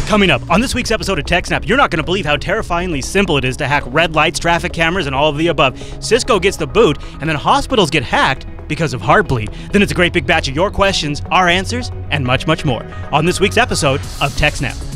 Coming up on this week's episode of TechSNAP, you're not going to believe how terrifyingly simple it is to hack red lights, traffic cameras, and all of the above. Cisco gets the boot, and then hospitals get hacked because of Heartbleed. Then it's a great big batch of your questions, our answers, and much, much more on this week's episode of TechSNAP.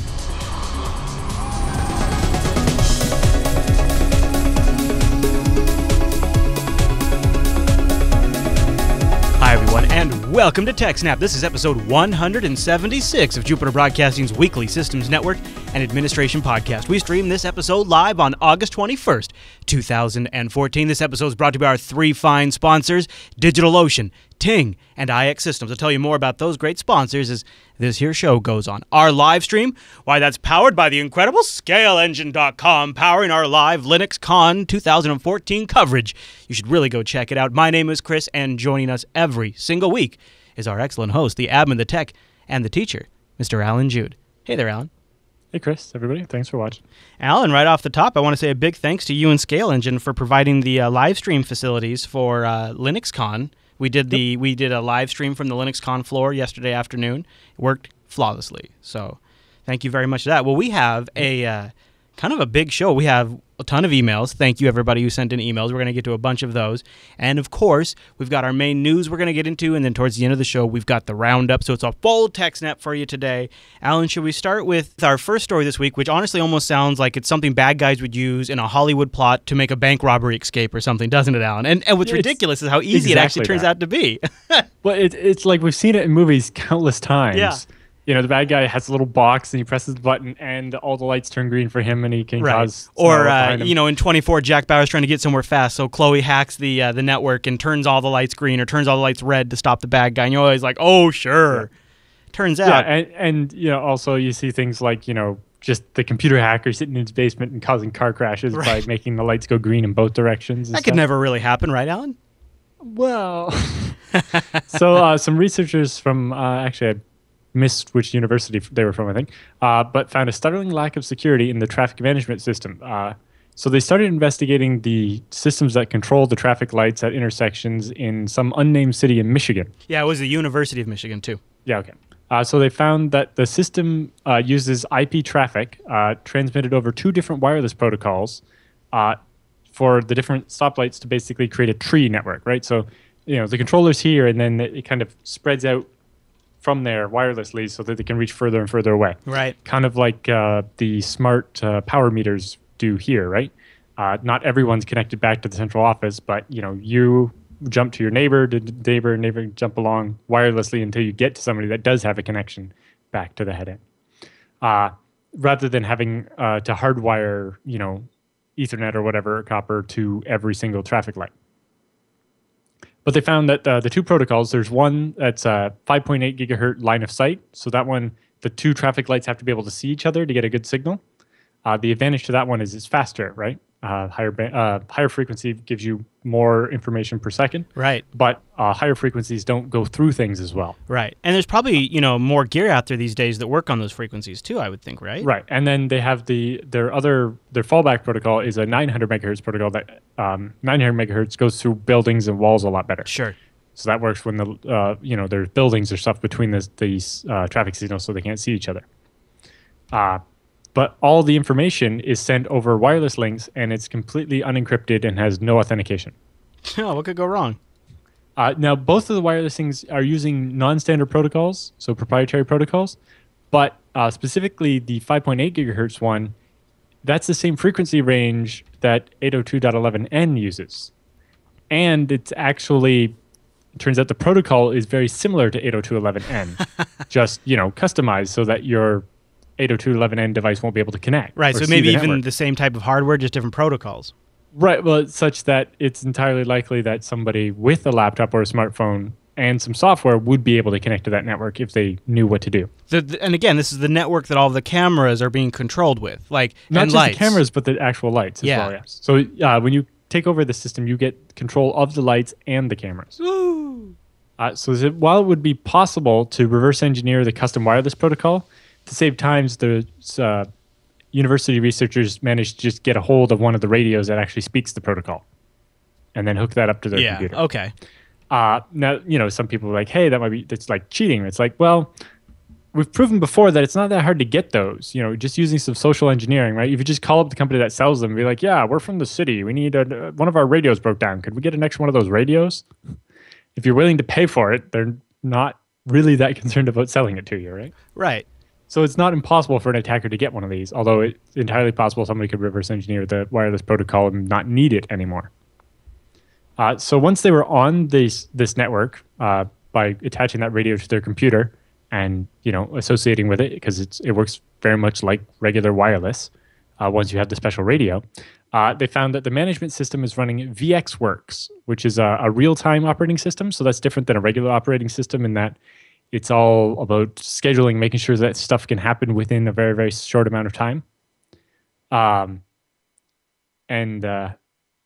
Hi, everyone, and welcome to TechSNAP. This is episode 176 of Jupiter Broadcasting's weekly Systems Network and Administration podcast. We stream this episode live on August 21st, 2014. This episode is brought to you by our three fine sponsors, DigitalOcean, Ting, and iXsystems. I'll tell you more about those great sponsors as this here show goes on. Our live stream, why, that's powered by the incredible ScaleEngine.com, powering our live LinuxCon 2014 coverage. You should really go check it out. My name is Chris, and joining us every single week is our excellent host, the admin, the tech, and the teacher, Mr. Alan Jude. Hey there, Alan. Hey, Chris, everybody. Thanks for watching. Alan, right off the top, I want to say a big thanks to you and ScaleEngine for providing the live stream facilities for LinuxCon. We did a live stream from the LinuxCon floor yesterday afternoon. It worked flawlessly. So thank you very much for that. Well, we have a kind of a big show. We have a ton of emails. Thank you, everybody who sent in emails. We're going to get to a bunch of those. And, of course, we've got our main news we're going to get into. And then towards the end of the show, we've got the roundup. So it's a full TechSNAP for you today. Alan, should we start with our first story this week, which honestly almost sounds like it's something bad guys would use in a Hollywood plot to make a bank robbery escape or something, doesn't it, Alan? And what's ridiculous is how easy it actually turns out to be. Well, it's like we've seen it in movies countless times. Yeah. You know, the bad guy has a little box and he presses the button and all the lights turn green for him and he can cause... Or, you know, in 24, Jack Bauer's trying to get somewhere fast, so Chloe hacks the network and turns all the lights green or turns all the lights red to stop the bad guy. And you're always like, oh, sure. Yeah. Turns out... Yeah, and you know, also you see things like, you know, just the computer hacker sitting in his basement and causing car crashes by making the lights go green in both directions. That could never really happen, right, Alan? Well... So some researchers from... actually, I missed which university they were from, I think, but found a startling lack of security in the traffic management system. So they started investigating the systems that control the traffic lights at intersections in some unnamed city in Michigan. Yeah, it was the University of Michigan, too. Yeah, okay. So they found that the system uses IP traffic transmitted over two different wireless protocols for the different stoplights to basically create a tree network, right? So, you know, the controller's here, and then it kind of spreads out from there wirelessly so that they can reach further and further away. Right. Kind of like the smart power meters do here, right? Not everyone's connected back to the central office, but, you know, you jump to your neighbor, neighbor jump along wirelessly until you get to somebody that does have a connection back to the head end. Rather than having to hardwire, you know, Ethernet or whatever, copper to every single traffic light. But they found that the two protocols, there's one that's a 5.8 gigahertz line of sight. So that one, the two traffic lights have to be able to see each other to get a good signal. The advantage to that one is it's faster, right? Higher frequency gives you more information per second. Right. But higher frequencies don't go through things as well. Right. And there's probably, you know, more gear out there these days that work on those frequencies too, I would think, right? Right. And then they have their fallback protocol is a 900 megahertz protocol that 900 megahertz goes through buildings and walls a lot better. Sure. So that works when you know, there's buildings or stuff between these traffic signals so they can't see each other. But all the information is sent over wireless links, and it's completely unencrypted and has no authentication. Oh, what could go wrong? Now, both of the wireless things are using non-standard protocols, so proprietary protocols, but specifically the 5.8 gigahertz one, that's the same frequency range that 802.11n uses. And it's actually, it turns out the protocol is very similar to 802.11n, just, you know, customized so that your 802.11n device won't be able to connect. Right, so maybe even the same type of hardware, just different protocols. Right, well, it's such that it's entirely likely that somebody with a laptop or a smartphone and some software would be able to connect to that network if they knew what to do. And again, this is the network that all of the cameras are being controlled with. Like, not and just lights. The cameras, but the actual lights as well, yes. So when you take over the system, you get control of the lights and the cameras. Woo! While it would be possible to reverse engineer the custom wireless protocol, to save times, the university researchers managed to just get a hold of one of the radios that actually speaks the protocol and then hook that up to their computer. Okay. Now, you know, some people are like, hey, that's like cheating. It's like, well, we've proven before that it's not that hard to get those. Just using some social engineering, right? If you just call up the company that sells them, and be like, "Yeah, we're from the city. We need one of our radios broke down. Could we get an extra one of those radios?" If you're willing to pay for it, they're not really that concerned about selling it to you, right? Right. So it's not impossible for an attacker to get one of these, although it's entirely possible somebody could reverse engineer the wireless protocol and not need it anymore. So once they were on this network, by attaching that radio to their computer and associating with it, because it works very much like regular wireless. Once you have the special radio, they found that the management system is running VxWorks, which is a real-time operating system. So that's different than a regular operating system in that it's all about scheduling, making sure that stuff can happen within a very, very short amount of time. And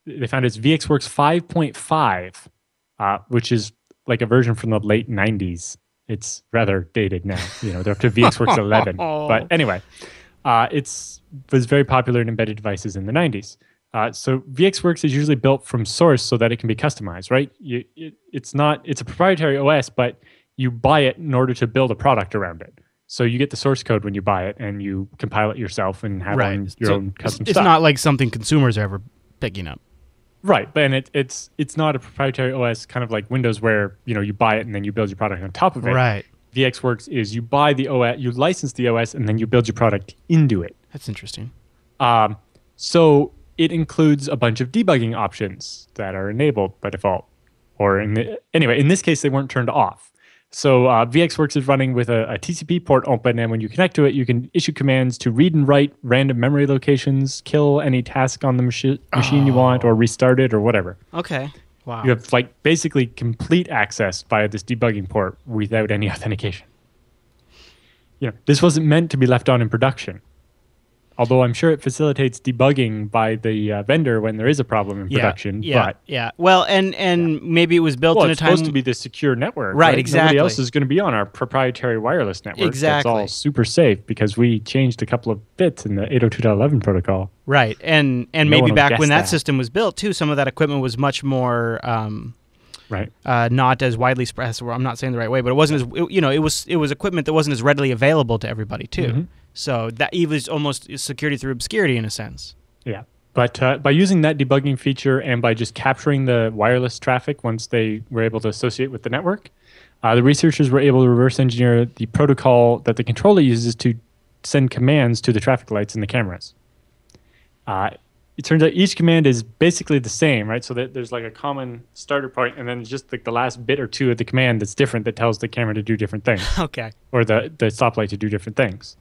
they found it's VxWorks 5.5, which is like a version from the late 90s. It's rather dated now. They're up to VxWorks 11. But anyway, it was very popular in embedded devices in the 90s. So VxWorks is usually built from source so that it can be customized, right? It's a proprietary OS, but you buy it in order to build a product around it. So you get the source code when you buy it, and you compile it yourself and have your own custom stuff. It's not like something consumers are ever picking up. Right, and it's not a proprietary OS, kind of like Windows, where you buy it and then you build your product on top of it. Right. VxWorks is you buy the OS, you license the OS, and then you build your product into it. That's interesting. So it includes a bunch of debugging options that are enabled by default, or anyway, in this case, they weren't turned off. So VxWorks is running with a TCP port open, and when you connect to it, you can issue commands to read and write random memory locations, kill any task on the machine you want, or restart it, or whatever. Okay. Wow. You have basically complete access via this debugging port without any authentication. This wasn't meant to be left on in production. Although I'm sure it facilitates debugging by the vendor when there is a problem in production. Yeah. Well, and maybe it was built in a time. It's supposed to be the secure network. Right, exactly. Nobody else is going to be on our proprietary wireless network. Exactly. It's all super safe because we changed a couple of bits in the 802.11 protocol. Right. And maybe back when that system was built, too, some of that equipment was much more... not as widely spread. I'm not saying the right way, but it wasn't as it was equipment that wasn't as readily available to everybody too. Mm-hmm. So that it was almost security through obscurity in a sense. Yeah, but by using that debugging feature and by just capturing the wireless traffic once they were able to associate with the network, the researchers were able to reverse engineer the protocol that the controller uses to send commands to the traffic lights and the cameras. It turns out each command is basically the same, right? So that there's like a common starter point, and then just like the last bit or two of the command that's different that tells the camera to do different things. Okay. Or the stoplight to do different things.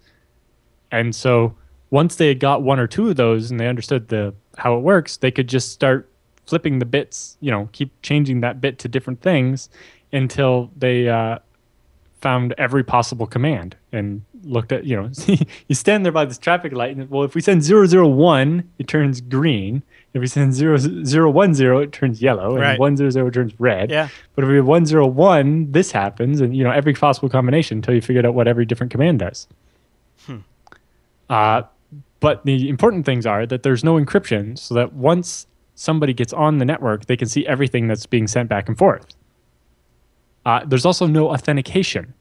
And so once they had got one or two of those and they understood how it works, they could just start flipping the bits, keep changing that bit to different things until they found every possible command and looked at, you stand there by this traffic light and, well, if we send 001, it turns green. If we send 0010, it turns yellow. And 100 turns red. Yeah. But if we have 101, this happens. And, every possible combination until you figured out what every different command does. But the important things are that there's no encryption, so that once somebody gets on the network, they can see everything that's being sent back and forth. There's also no authentication.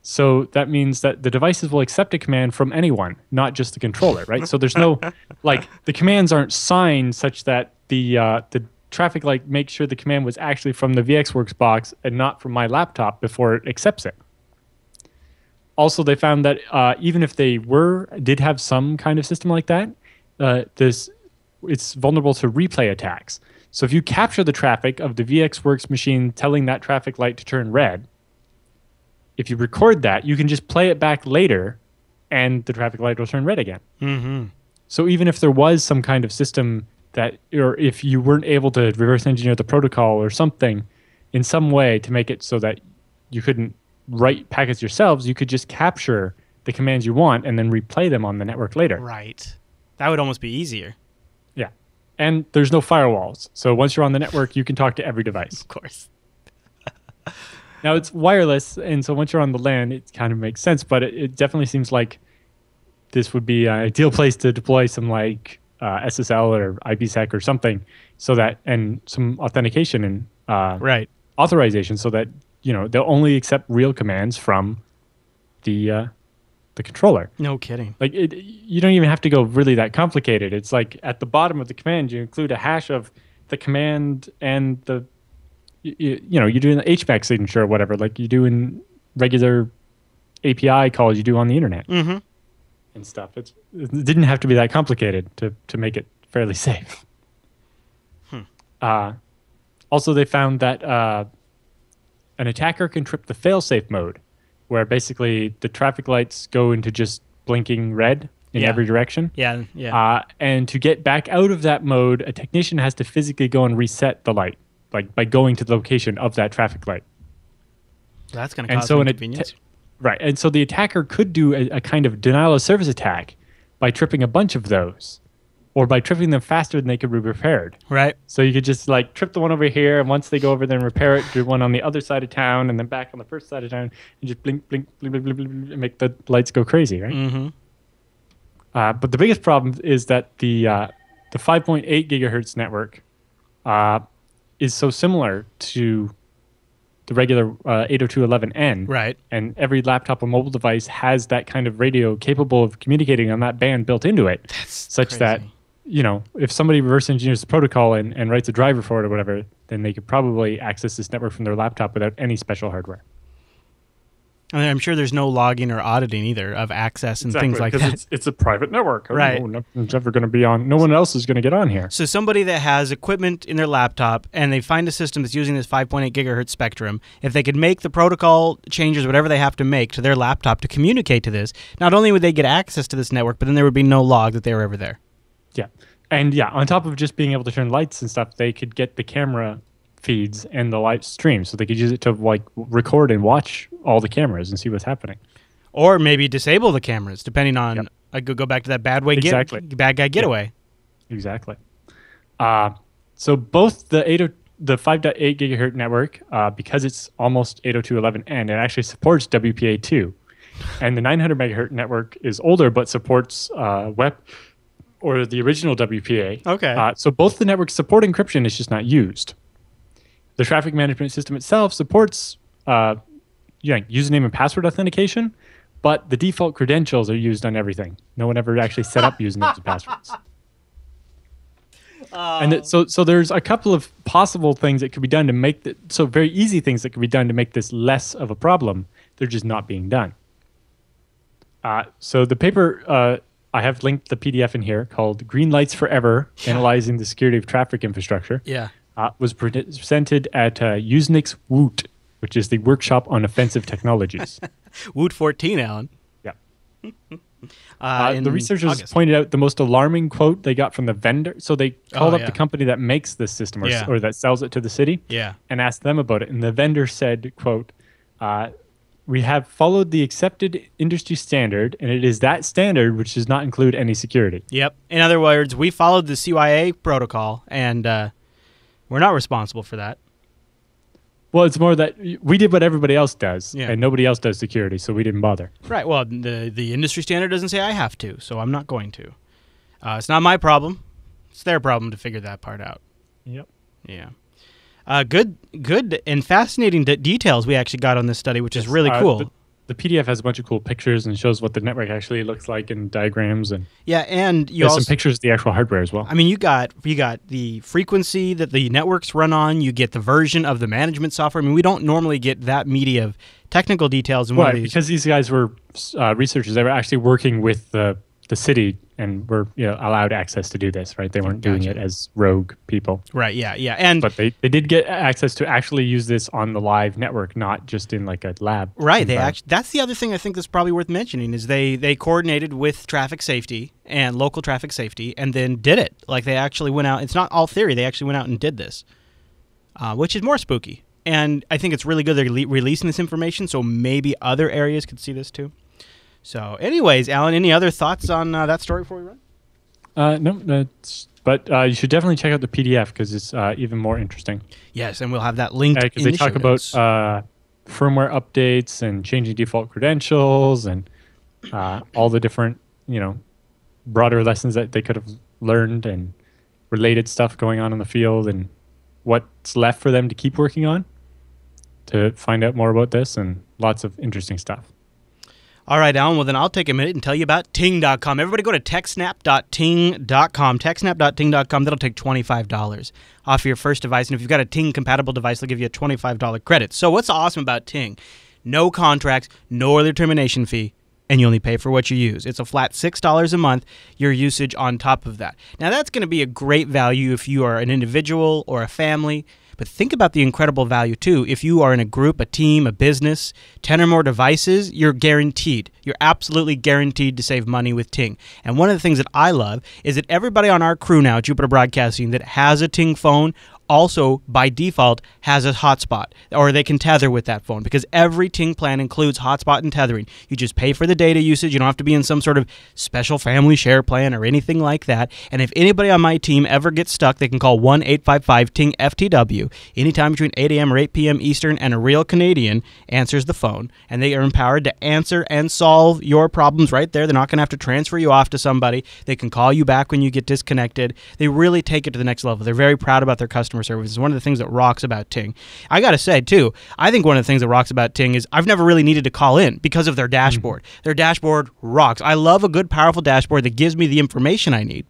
So that means that the devices will accept a command from anyone, not just the controller, right? So there's no, the commands aren't signed such that the traffic light makes sure the command was actually from the VxWorks box and not from my laptop before it accepts it. Also, they found that even if they did have some kind of system like that, it's vulnerable to replay attacks. So if you capture the traffic of the VxWorks machine telling that traffic light to turn red, if you record that, you can just play it back later, and the traffic light will turn red again. Mm-hmm. So even if there was some kind of system or if you weren't able to reverse engineer the protocol or something in some way to make it so that you couldn't write packets yourselves, you could just capture the commands you want and then replay them on the network later. Right. That would almost be easier. Yeah. And there's no firewalls. So once you're on the network, you can talk to every device. Of course. Now, it's wireless, and so once you're on the LAN, it kind of makes sense, but it definitely seems like this would be an ideal place to deploy some SSL or IPsec or something, so that, and some authentication and authorization, so that they'll only accept real commands from the controller. No kidding. Like you don't even have to go really that complicated. It's like at the bottom of the command, you include a hash of the command and the you're doing the HBAC signature or whatever, like you do in regular API calls you do on the internet and stuff. It didn't have to be that complicated to make it fairly safe. Also, they found that an attacker can trip the failsafe mode, where basically the traffic lights go into just blinking red in every direction. Yeah. And to get back out of that mode, a technician has to physically go and reset the light, like by going to the location of that traffic light. That's going to cause inconvenience. Right. And so the attacker could do a kind of denial of service attack by tripping a bunch of those, or by tripping them faster than they could be repaired. Right. So you could just like trip the one over here, and once they go over there and repair it, do one on the other side of town, and then back on the first side of town, and just blink, blink, blink, blink, blink, blink, and make the lights go crazy, right? But the biggest problem is that the 5.8 gigahertz network is so similar to the regular 802.11n. Right. And every laptop or mobile device has that kind of radio capable of communicating on that band built into it. That's such crazy. That, if somebody reverse engineers the protocol and writes a driver for it or whatever, then they could probably access this network from their laptop without any special hardware. And I'm sure there's no logging or auditing either of access and things like that. Because it's a private network. Right. Nothing's ever going to be on. No one else is going to get on here. So somebody that has equipment in their laptop and they find a system that's using this 5.8 gigahertz spectrum, if they could make the protocol changes, whatever they have to make to their laptop to communicate to this, not only would they get access to this network, but then there would be no log that they were ever there. Yeah. And on top of just being able to turn lights and stuff, they could get the camera feeds and the live stream, so they could use it to like record and watch all the cameras and see what's happening, or maybe disable the cameras depending on go back to that bad guy getaway. Exactly. So both the 5.8 gigahertz network, because it's almost 802.11n, it actually supports WPA2, and the 900 megahertz network is older but supports WEP or the original WPA. Okay. So both the networks support encryption, it's just not used. The traffic management system itself supports username and password authentication, but the default credentials are used on everything. No one ever actually set up usernames and passwords. So there's a couple of possible things that could be done to make very easy things that could be done to make this less of a problem. They're just not being done. So the paper, I have linked the PDF in here, called Green Lights Forever, Analyzing the Security of Traffic Infrastructure. Yeah. Was presented at Usenix Woot, which is the Workshop on Offensive Technologies. Woot 14, Alan. Yeah. The researchers pointed out the most alarming quote they got from the vendor. So they called up the company that makes this system or that sells it to the city and asked them about it. And the vendor said, quote, "We have followed the accepted industry standard, and it is that standard which does not include any security." Yep. In other words, we followed the CYA protocol, and we're not responsible for that. Well, it's more that we did what everybody else does, and nobody else does security, so we didn't bother. Right. Well, the industry standard doesn't say I have to, so I'm not going to. It's not my problem. It's their problem to figure that part out. Yep. Yeah. Good and fascinating details we actually got on this study, which is really cool. The PDF has a bunch of cool pictures and shows what the network actually looks like and diagrams, and and there's some pictures of the actual hardware as well. I mean, you got the frequency that the networks run on. You get the version of the management software. I mean, we don't normally get that meaty of technical details in one of these. Because these guys were researchers. They were actually working with the city and were allowed access to do this, right? They weren't doing it as rogue people. Right, yeah. But they did get access to actually use this on the live network, not just in like a lab. Right. That's the other thing I think that's probably worth mentioning is they coordinated with traffic safety and local traffic safety and then did it. Like they actually went out. It's not all theory. They actually went out and did this, which is more spooky. And I think it's really good they're releasing this information so maybe other areas could see this too. So, anyways, Alan, any other thoughts on that story before we run? No, but you should definitely check out the PDF because it's even more interesting. Yes, and we'll have that linked because they talk about firmware updates and changing default credentials and all the different, broader lessons that they could have learned and related stuff going on in the field and what's left for them to keep working on to find out more about this and lots of interesting stuff. All right, Alan, well, then I'll take a minute and tell you about Ting.com. Everybody go to TechSNAP.Ting.com. TechSNAP.Ting.com. That'll take $25 off your first device. And if you've got a Ting-compatible device, they'll give you a $25 credit. So what's awesome about Ting? No contracts, no early termination fee, and you only pay for what you use. It's a flat $6 a month, your usage on top of that. Now, that's going to be a great value if you are an individual or a family. But think about the incredible value, too. If you are in a group, a team, a business, 10 or more devices, you're guaranteed. You're absolutely guaranteed to save money with Ting. And one of the things that I love is that everybody on our crew now at Jupiter Broadcasting that has a Ting phone also, by default, has a hotspot, or they can tether with that phone, because every Ting plan includes hotspot and tethering. You just pay for the data usage. You don't have to be in some sort of special family share plan or anything like that. And if anybody on my team ever gets stuck, they can call 1-855-TING-FTW anytime between 8 a.m. or 8 p.m. Eastern, and a real Canadian answers the phone, and they are empowered to answer and solve your problems right there. They're not going to have to transfer you off to somebody. They can call you back when you get disconnected. They really take it to the next level. They're very proud about their customer service. It's one of the things that rocks about Ting. I got to say, too, I think one of the things that rocks about Ting is I've never really needed to call in because of their dashboard. Their dashboard rocks. I love a good, powerful dashboard that gives me the information I need.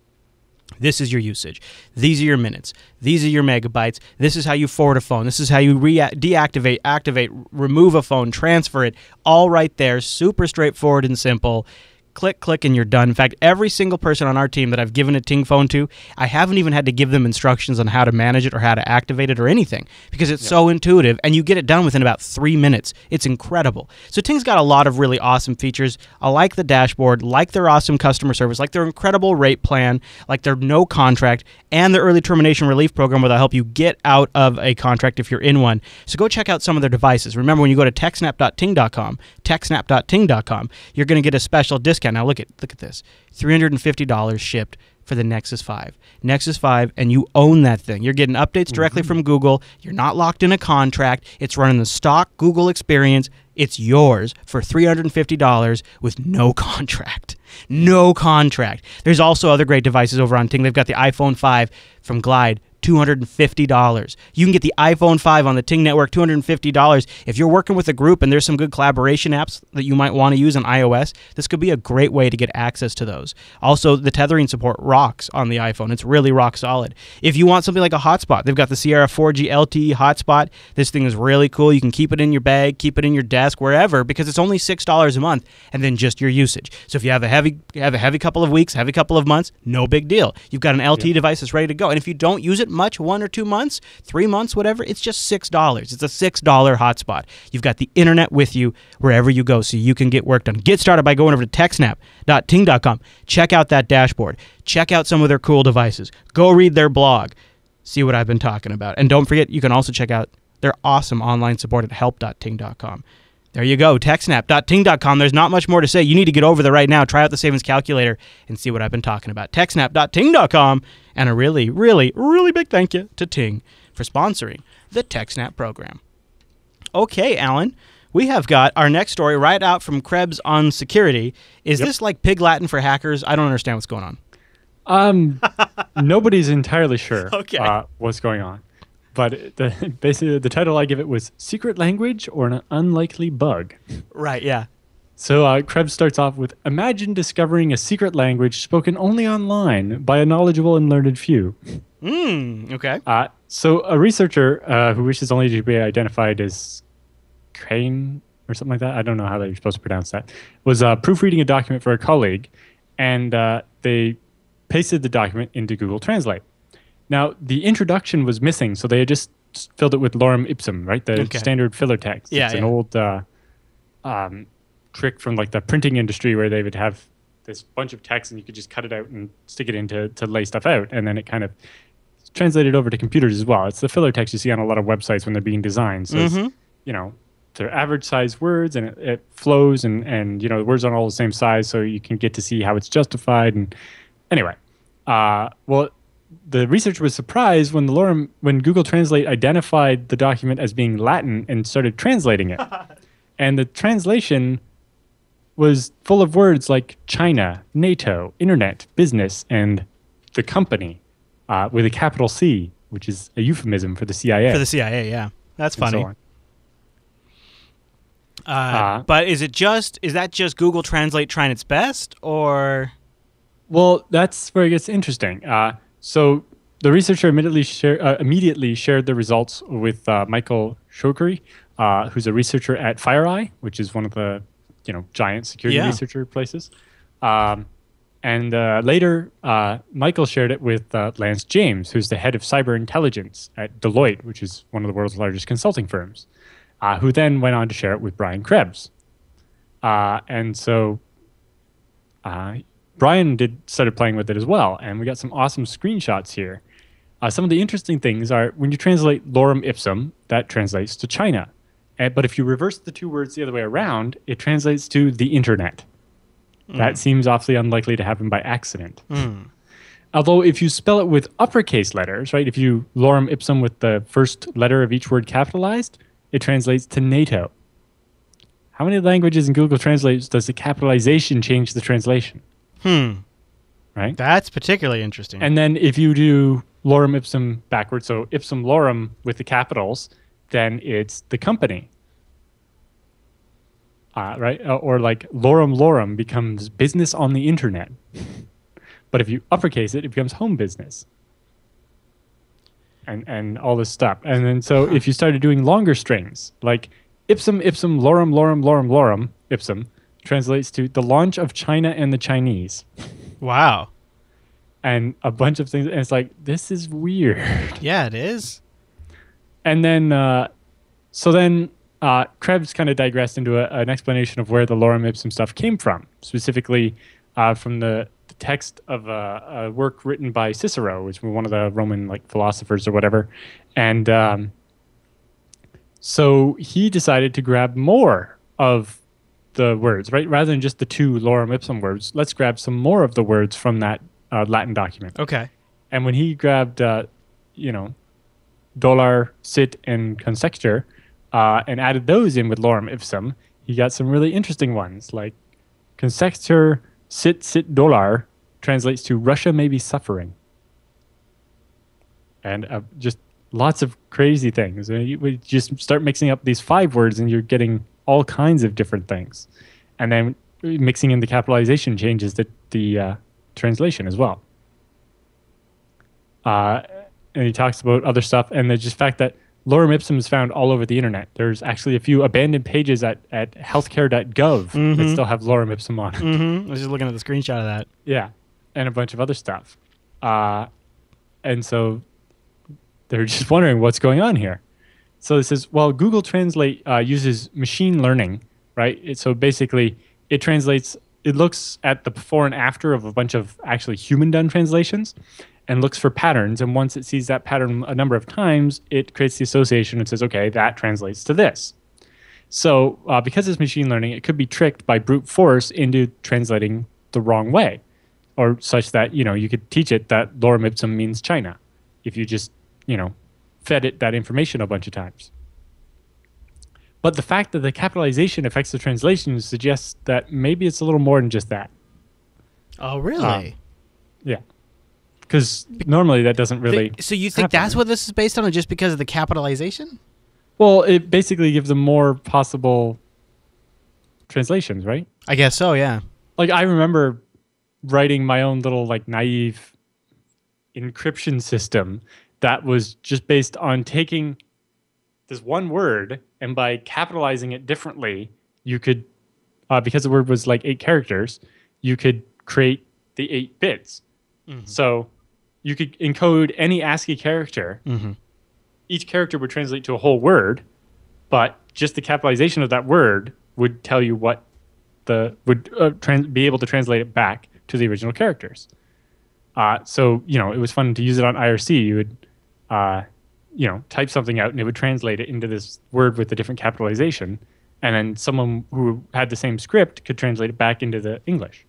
This is your usage. These are your minutes. These are your megabytes. This is how you forward a phone. This is how you deactivate, activate, remove a phone, transfer it, all right there. Super straightforward and simple. Click, click, and you're done. In fact, every single person on our team that I've given a Ting phone to, I haven't even had to give them instructions on how to manage it or how to activate it or anything, because it's so intuitive, and you get it done within about 3 minutes. It's incredible. So Ting's got a lot of really awesome features. I like the dashboard, like their awesome customer service, like their incredible rate plan, like their no contract, and their early termination relief program where they'll help you get out of a contract if you're in one. So go check out some of their devices. Remember, when you go to TechSNAP.Ting.com, TechSNAP.Ting.com, you're going to get a special discount. Now look at this. $350 shipped for the Nexus 5. Nexus 5, and you own that thing. You're getting updates directly from Google. You're not locked in a contract. It's running the stock Google experience. It's yours for $350 with no contract. No contract. There's also other great devices over on Ting. They've got the iPhone 5 from Glide, $250. You can get the iPhone 5 on the Ting network, $250. If you're working with a group and there's some good collaboration apps that you might want to use on iOS, this could be a great way to get access to those. Also, the tethering support rocks on the iPhone. It's really rock solid. If you want something like a hotspot, they've got the Sierra 4G LTE hotspot. This thing is really cool. You can keep it in your bag, keep it in your desk, wherever, because it's only $6 a month, and then just your usage. So if you have a heavy couple of weeks, heavy couple of months, no big deal. You've got an LTE device that's ready to go. And if you don't use it much, 1 or 2 months, 3 months, whatever, it's just $6. It's a $6 hotspot. You've got the internet with you wherever you go, so you can get work done. Get started by going over to TechSNAP.Ting.com. Check out that dashboard. Check out some of their cool devices. Go read their blog. See what I've been talking about. And don't forget, you can also check out their awesome online support at help.ting.com. There you go, TechSNAP.Ting.com. There's not much more to say. You need to get over there right now. Try out the savings calculator and see what I've been talking about. TechSNAP.Ting.com. And a really, really, really big thank you to Ting for sponsoring the TechSNAP program. Okay, Alan, we have got our next story right out from Krebs on security. Is this like pig Latin for hackers? I don't understand what's going on. Nobody's entirely sure Okay. What's going on. But basically, the title I give it was Secret Language or an Unlikely Bug. Right, yeah. So Krebs starts off with, imagine discovering a secret language spoken only online by a knowledgeable and learned few. Okay. So a researcher who wishes only to be identified as Crane or something like that, I don't know how they're supposed to pronounce that, was proofreading a document for a colleague, and they pasted the document into Google Translate. Now, the introduction was missing, so they had just filled it with lorem ipsum, right? The standard filler text. Yeah, it's an old trick from like the printing industry where they would have this bunch of text and you could just cut it out and stick it in to lay stuff out, and then it kind of translated over to computers as well. It's the filler text you see on a lot of websites when they're being designed. So it's, you know, they're average size words, and it flows, and you know, the words aren't all the same size, so you can get to see how it's justified. And anyway, well, the researcher was surprised when when Google Translate identified the document as being Latin and started translating it. And the translation was full of words like China, NATO, internet, business, and the company with a capital C, which is a euphemism for the CIA. For the CIA, yeah. That's funny. But is that just Google Translate trying its best, or? Well, that's where it gets interesting. So the researcher immediately shared the results with Michael Shokri, who's a researcher at FireEye, which is one of the giant security researcher places. And later, Michael shared it with Lance James, who's the head of cyber intelligence at Deloitte, which is one of the world's largest consulting firms, who then went on to share it with Brian Krebs. And so Brian started playing with it as well, and we got some awesome screenshots here. Some of the interesting things are when you translate lorem ipsum, that translates to China. But if you reverse the two words the other way around, it translates to the internet. That seems awfully unlikely to happen by accident. Although if you spell it with uppercase letters, right, if you lorem ipsum with the first letter of each word capitalized, it translates to NATO. How many languages in Google Translate does the capitalization change the translation? Right? That's particularly interesting. And then if you do lorem ipsum backwards, so ipsum lorem with the capitals, then it's the company. Right? Or like lorem lorem becomes business on the internet. But if you uppercase it, it becomes home business. And all this stuff. And then so if you started doing longer strings, like ipsum ipsum lorem lorem lorem lorem ipsum translates to the launch of China and the Chinese. Wow. And a bunch of things. And it's like, this is weird. Yeah, it is. And then, Krebs kind of digressed into an explanation of where the lorem ipsum stuff came from, specifically from the text of a work written by Cicero, which was one of the Roman philosophers or whatever. And so he decided to grab more of the words, right? Rather than just the two lorem ipsum words, let's grab some more of the words from that Latin document. Okay. And when he grabbed, dollar, sit, and consector, and added those in with lorem ipsum, he got some really interesting ones, like consector, sit, dollar translates to Russia may be suffering. And just lots of crazy things. You just start mixing up these 5 words and you're getting all kinds of different things. And then mixing in the capitalization changes the translation as well. And he talks about other stuff, and the just fact that lorem ipsum is found all over the internet. There's actually a few abandoned pages at healthcare.gov that still have lorem ipsum on it. I was just looking at the screenshot of that. Yeah, and a bunch of other stuff. And so they're just wondering what's going on here. So this is, well, Google Translate uses machine learning, right? So basically, it looks at the before and after of a bunch of actually human-done translations and looks for patterns. And once it sees that pattern a number of times, it creates the association and says, okay, that translates to this. So because it's machine learning, it could be tricked by brute force into translating the wrong way, or such that, you could teach it that lorem ipsum means China if you just, fed it that information a bunch of times. But the fact that the capitalization affects the translation suggests that maybe it's a little more than just that. Oh, really? Yeah. Because normally that doesn't really So you think happen. that's what this is based on, just because of the capitalization? Well, it basically gives them more possible translations, right? I guess so, yeah. I remember writing my own little naive encryption system that was just based on taking this one word, and by capitalizing it differently, you could, because the word was 8 characters, you could create the 8 bits. So you could encode any ASCII character. Each character would translate to a whole word, but just the capitalization of that word would tell you what be able to translate it back to the original characters. So it was fun to use it on IRC. You would type something out and it would translate it into this word with a different capitalization, and then someone who had the same script could translate it back into the English.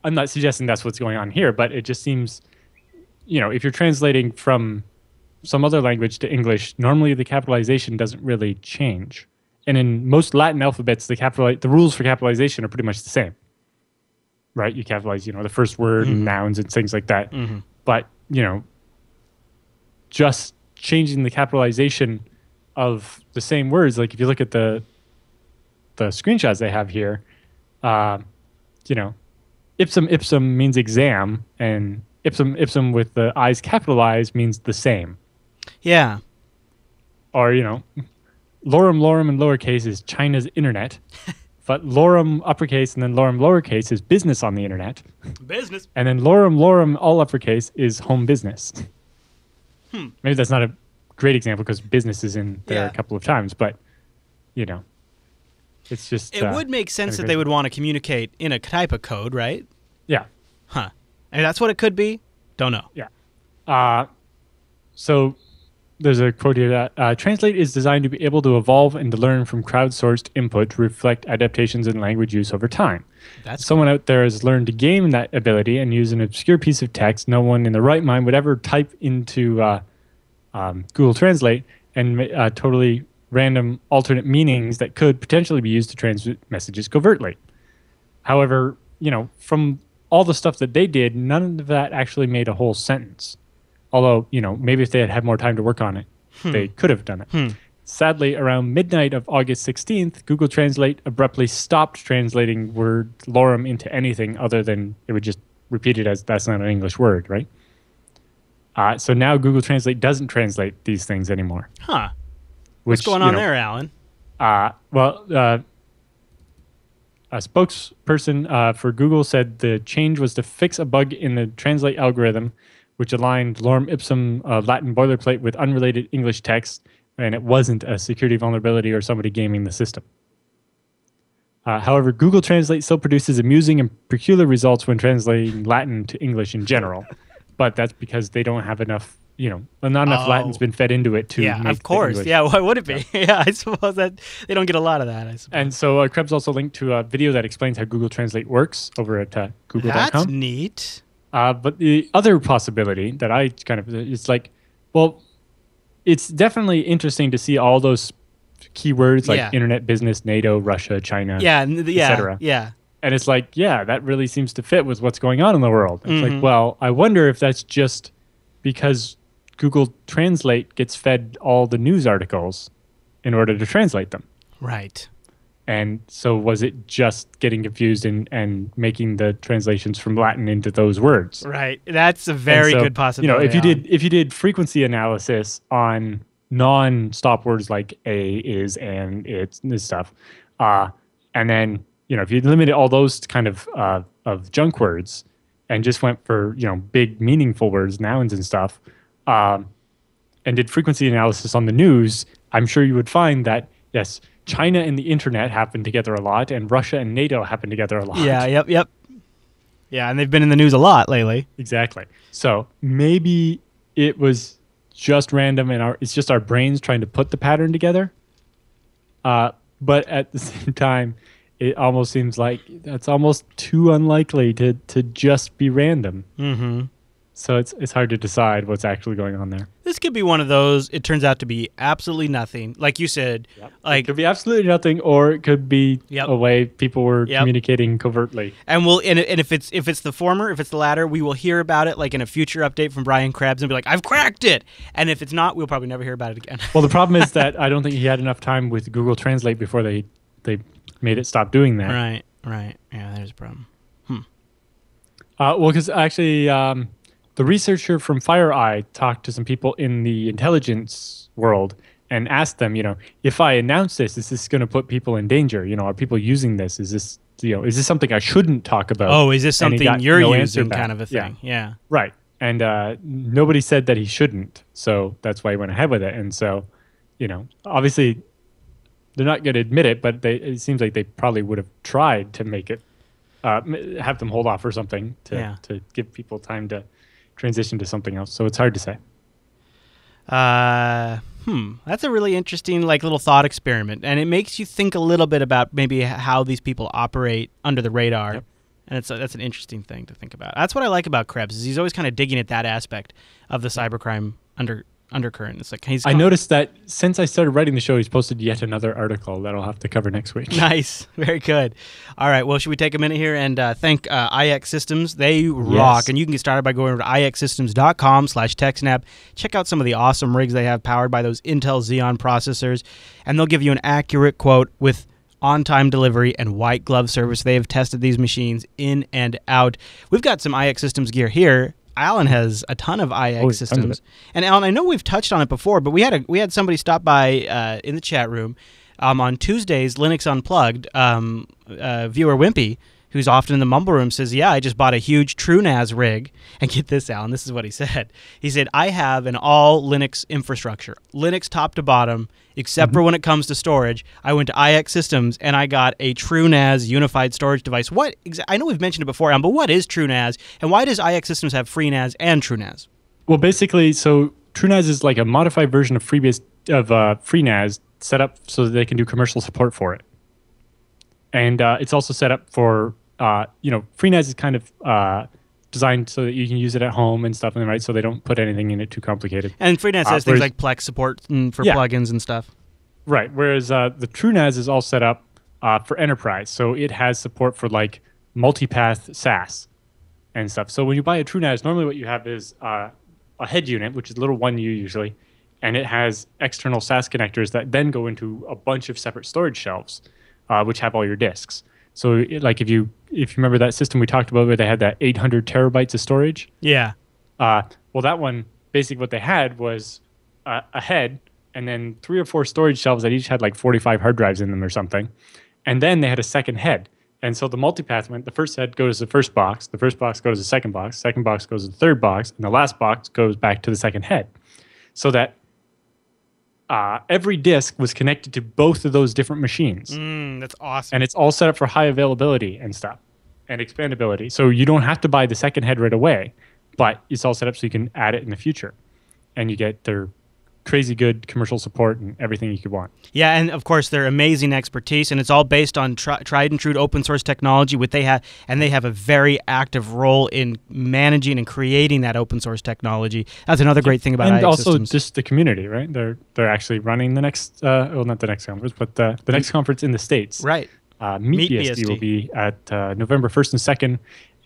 I'm not suggesting that's what's going on here, but it just seems, if you're translating from some other language to English, normally the capitalization doesn't really change. And in most Latin alphabets, the rules for capitalization are pretty much the same. Right? You capitalize, the first word and nouns and things like that. But, just changing the capitalization of the same words. Like if you look at the screenshots they have here, uh, you know, ipsum ipsum means exam, and ipsum ipsum with the I's capitalized means the same. Yeah. Or, lorem lorem in lowercase is China's internet, but lorem uppercase and then lorem lowercase is business on the internet. Business. And then lorem lorem all uppercase is home business. Maybe that's not a great example because business is in there a couple of times, but, it's just... It would make sense that they would want to communicate in a type of code, right? Yeah. Huh. And that's what it could be? Don't know. Yeah. So there's a quote here that Translate is designed to be able to evolve and to learn from crowdsourced input to reflect adaptations in language use over time. Someone out there has learned to game that ability and use an obscure piece of text no one in the right mind would ever type into Google Translate and totally random alternate meanings that could potentially be used to transmit messages covertly. However, from all the stuff that they did, none of that actually made a whole sentence. Although, maybe if they had had more time to work on it, they could have done it. Sadly, around midnight of August 16th, Google Translate abruptly stopped translating word lorem into anything other than it would just repeat it as that's not an English word, right? So now Google Translate doesn't translate these things anymore. Huh. What's going on there, Alan? A spokesperson for Google said the change was to fix a bug in the translate algorithm, which aligned lorem ipsum Latin boilerplate with unrelated English text, and it wasn't a security vulnerability or somebody gaming the system. However, Google Translate still produces amusing and peculiar results when translating Latin to English in general, but that's because they don't have enough, not enough Latin's been fed into it to make of course. English. Yeah, why would it be? I suppose that they don't get a lot of that, I suppose. And so Krebs also linked to a video that explains how Google Translate works over at google.com. That's neat. But the other possibility that I it's like, well, it's definitely interesting to see all those keywords like internet, business, NATO, Russia, China, etc. Yeah. And it's like, that really seems to fit with what's going on in the world. It's like, well, I wonder if that's just because Google Translate gets fed all the news articles in order to translate them. Right. And so was it just getting confused and making the translations from Latin into those words? Right. That's a very good possibility. If you did frequency analysis on non-stop words like a, is, and, it's, and this stuff, and then if you limited all those kind of junk words and just went for big meaningful words, nouns and stuff, and did frequency analysis on the news, I'm sure you would find that yes, China and the internet happen together a lot, and Russia and NATO happen together a lot. Yeah, yep. Yeah, and they've been in the news a lot lately. Exactly. So maybe it was just random, and it's just our brains trying to put the pattern together. But at the same time, it almost seems like that's almost too unlikely to just be random. Mm-hmm. So it's hard to decide what's actually going on there. This could be one of those. It turns out to be absolutely nothing, like you said. Yep. Like it could be absolutely nothing, or it could be a way people were communicating covertly. And if it's the former, if it's the latter, we will hear about it like in a future update from Brian Krebs and be like, "I've cracked it." And if it's not, we'll probably never hear about it again. Well, the problem is that I don't think he had enough time with Google Translate before they made it stop doing that. Right. Yeah, there's a problem. Well, because actually. The researcher from FireEye talked to some people in the intelligence world and asked them, if I announce this, is this going to put people in danger? Are people using this? Is this, is this something I shouldn't talk about? Oh, is this something you're using kind of a thing? Yeah. Right. And nobody said that he shouldn't. So that's why he went ahead with it. And so, obviously they're not going to admit it, but it seems like they probably would have tried to make it, have them hold off or something to give people time to transition to something else. So it's hard to say. That's a really interesting little thought experiment, and it makes you think a little bit about maybe how these people operate under the radar. Yep. And that's an interesting thing to think about. That's what I like about Krebs, is he's always kind of digging at that aspect of the cybercrime undercurrent. It's like he's. I noticed that since I started writing the show, he's posted yet another article that I'll have to cover next week. Nice, very good. All right, well, should we take a minute here and thank iXsystems? They rock, and you can get started by going over to iXsystems.com/TechSNAP. Check out some of the awesome rigs they have powered by those Intel Xeon processors, and they'll give you an accurate quote with on-time delivery and white glove service. They have tested these machines in and out. We've got some iXsystems gear here. Alan has a ton of iXsystems. And Alan, I know we've touched on it before, but we had somebody stop by in the chat room on Tuesdays, Linux Unplugged, viewer Wimpy, who's often in the mumble room, says, yeah, I just bought a huge TrueNAS rig. And get this, Alan, this is what he said. He said, I have an all Linux infrastructure, Linux top to bottom, except for when it comes to storage. I went to iXsystems and I got a TrueNAS unified storage device. I know we've mentioned it before, Alan, but what is TrueNAS, and why does iXsystems have FreeNAS and TrueNAS? Well, basically, so TrueNAS is like a modified version of FreeNAS set up so that they can do commercial support for it. And it's also set up for, FreeNAS is kind of designed so that you can use it at home and stuff, right? So they don't put anything in it too complicated. And FreeNAS has things like Plex support for plugins and stuff. Right. Whereas the TrueNAS is all set up for enterprise. So it has support for like multipath SAS and stuff. So when you buy a TrueNAS, normally what you have is a head unit, which is a little 1U usually, and it has external SAS connectors that then go into a bunch of separate storage shelves, which have all your disks. So like if you remember that system we talked about where they had that 800 terabytes of storage? Yeah. Well, that one, basically what they had was a head and then 3 or 4 storage shelves that each had like 45 hard drives in them or something. And then they had a second head. And so the multipath went, the first head goes to the first box goes to the second box goes to the third box, and the last box goes back to the second head. So that every disk was connected to both of those different machines. That's awesome. And it's all set up for high availability and stuff and expandability. So you don't have to buy the second head right away, but it's all set up so you can add it in the future. And you get their crazy good commercial support and everything you could want. Yeah, and of course their amazing expertise, and it's all based on tried and true open source technology. They have a very active role in managing and creating that open source technology. That's another great thing about iXsystems. And also just the community, right? They're actually running the next, not the next conference, but the next conference in the States. Right. Meet BSD will be at November 1st and 2nd.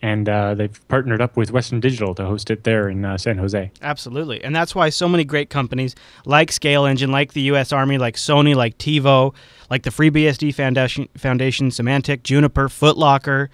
And they've partnered up with Western Digital to host it there in San Jose. Absolutely. And that's why so many great companies like Scale Engine, like the U.S. Army, like Sony, like TiVo, like the FreeBSD Foundation, Symantec, Juniper, Footlocker,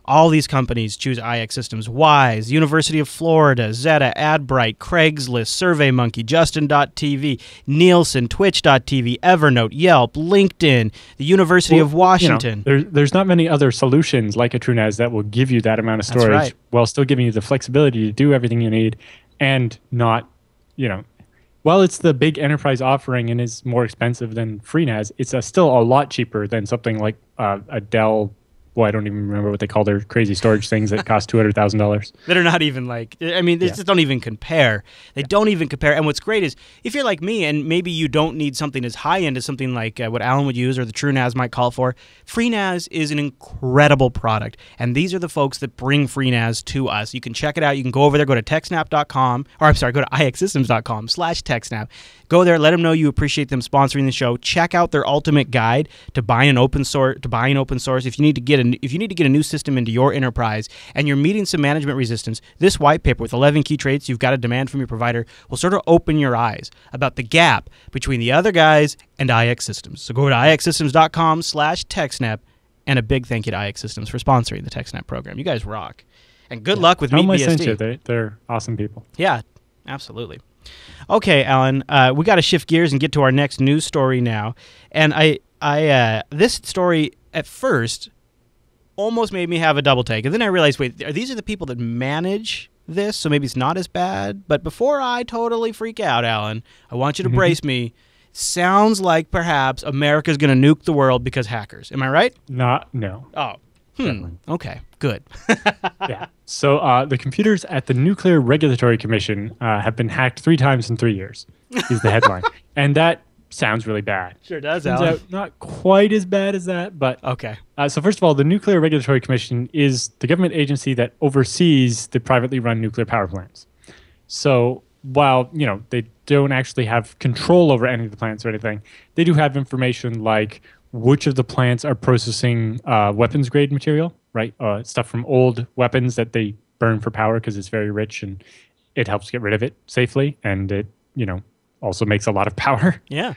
all these companies choose iXsystems. Wise, University of Florida, Zeta, AdBright, Craigslist, SurveyMonkey, Justin.tv, Nielsen, Twitch.tv, Evernote, Yelp, LinkedIn, the University of Washington. There's not many other solutions like a TrueNAS that will give you that amount of storage while still giving you the flexibility to do everything you need and not, while it's the big enterprise offering and is more expensive than FreeNAS, it's still a lot cheaper than something like a Dell. Well, I don't even remember what they call their crazy storage things that cost $200,000. That are not even they just don't even compare. They don't even compare. And what's great is if you're like me and maybe you don't need something as high-end as something like what Alan would use or the TrueNAS might call for, FreeNAS is an incredible product. And these are the folks that bring FreeNAS to us. You can check it out. You can go over there, go to TechSNAP.com, go to iXsystems.com/TechSNAP. Go there, let them know you appreciate them sponsoring the show. Check out their ultimate guide to buying open source. If you need to get a new system into your enterprise and you're meeting some management resistance, this white paper with 11 key traits you've got to demand from your provider will sort of open your eyes about the gap between the other guys and iXsystems. So go to iXsystems.com/TechSNAP, and a big thank you to iXsystems for sponsoring the TechSNAP program. You guys rock. And good luck with Meet BSD. They're awesome people. Yeah, absolutely. Okay, Alan, we got to shift gears and get to our next news story now. And this story at first almost made me have a double take. And then I realized, wait, these are the people that manage this, so maybe it's not as bad. But before I totally freak out, Alan, I want you to brace me. Sounds like perhaps America's going to nuke the world because hackers. Am I right? No. Oh. Okay, good. Yeah. So the computers at the Nuclear Regulatory Commission have been hacked 3 times in 3 years, is the headline. And that sounds really bad. Sure does, Turns Alan. out not quite as bad as that, but... Okay. So first of all, the Nuclear Regulatory Commission is the government agency that oversees the privately run nuclear power plants. So while they don't actually have control over any of the plants or anything, they do have information like which of the plants are processing weapons grade material, right? Stuff from old weapons that they burn for power because it's very rich and it helps get rid of it safely, and it also makes a lot of power. Yeah.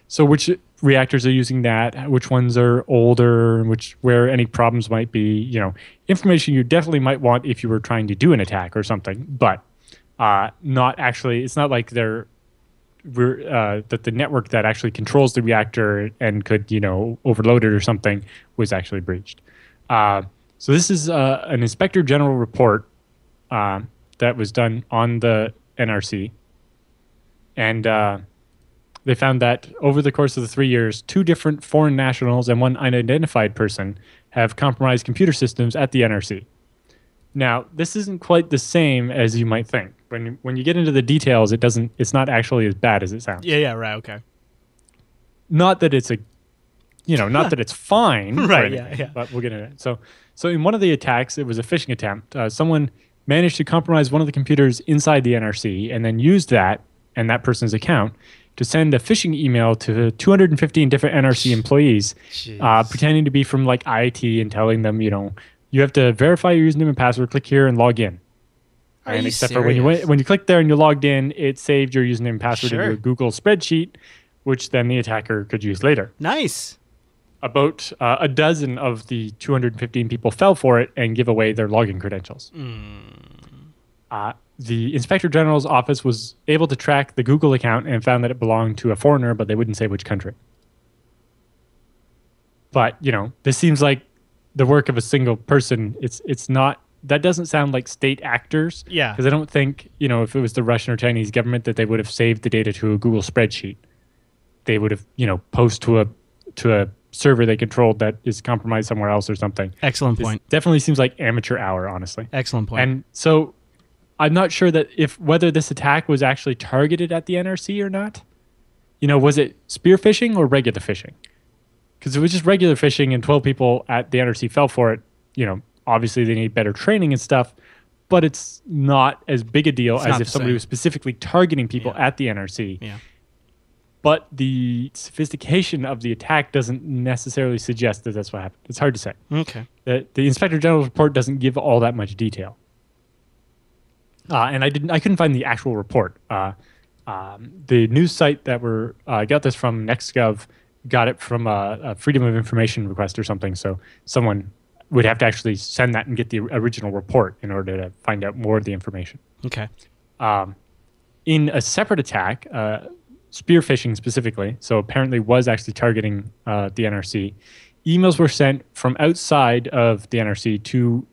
So which reactors are using that, which ones are older, where any problems might be, information you definitely might want if you were trying to do an attack or something, but not actually, it's not like that the network that actually controls the reactor and could, overload it or something was actually breached. So this is an Inspector General report that was done on the NRC. And they found that over the course of the 3 years, 2 different foreign nationals and 1 unidentified person have compromised computer systems at the NRC. Now, this isn't quite the same as you might think. When you get into the details, it's not actually as bad as it sounds. Yeah, right, okay. Not that it's not that it's fine, right? Anything, Yeah. But we'll get into it. So in one of the attacks, it was a phishing attempt. Someone managed to compromise one of the computers inside the NRC and then used that and that person's account to send a phishing email to 215 different NRC employees, pretending to be from like IT and telling them, you have to verify your username and password. Click here and log in. Except for when you click there and you logged in, it saved your username and password into a Google spreadsheet, which then the attacker could use later. Nice. About a dozen of the 215 people fell for it and give away their login credentials. The Inspector General's office was able to track the Google account and found that it belonged to a foreigner, but they wouldn't say which country. But, this seems like the work of a single person. It's not, that doesn't sound like state actors. Yeah. Because I don't think, if it was the Russian or Chinese government, that they would have saved the data to a Google spreadsheet. They would have, post to a server they controlled that is compromised somewhere else or something. Excellent point. Definitely seems like amateur hour, honestly. Excellent point. And so I'm not sure that whether this attack was actually targeted at the NRC or not. Was it spear phishing or regular phishing? Because if it was just regular phishing and 12 people at the NRC fell for it, obviously they need better training and stuff, but it's not as big a deal as if somebody was specifically targeting people at the NRC. Yeah. But the sophistication of the attack doesn't necessarily suggest that that's what happened. It's hard to say. Okay. The Inspector General's report doesn't give all that much detail. And I couldn't find the actual report. The news site that got this from NextGov got it from a Freedom of Information request or something. So someone would have to actually send that and get the original report in order to find out more of the information. Okay. In a separate attack, spear phishing specifically, so apparently was actually targeting the NRC, emails were sent from outside of the NRC to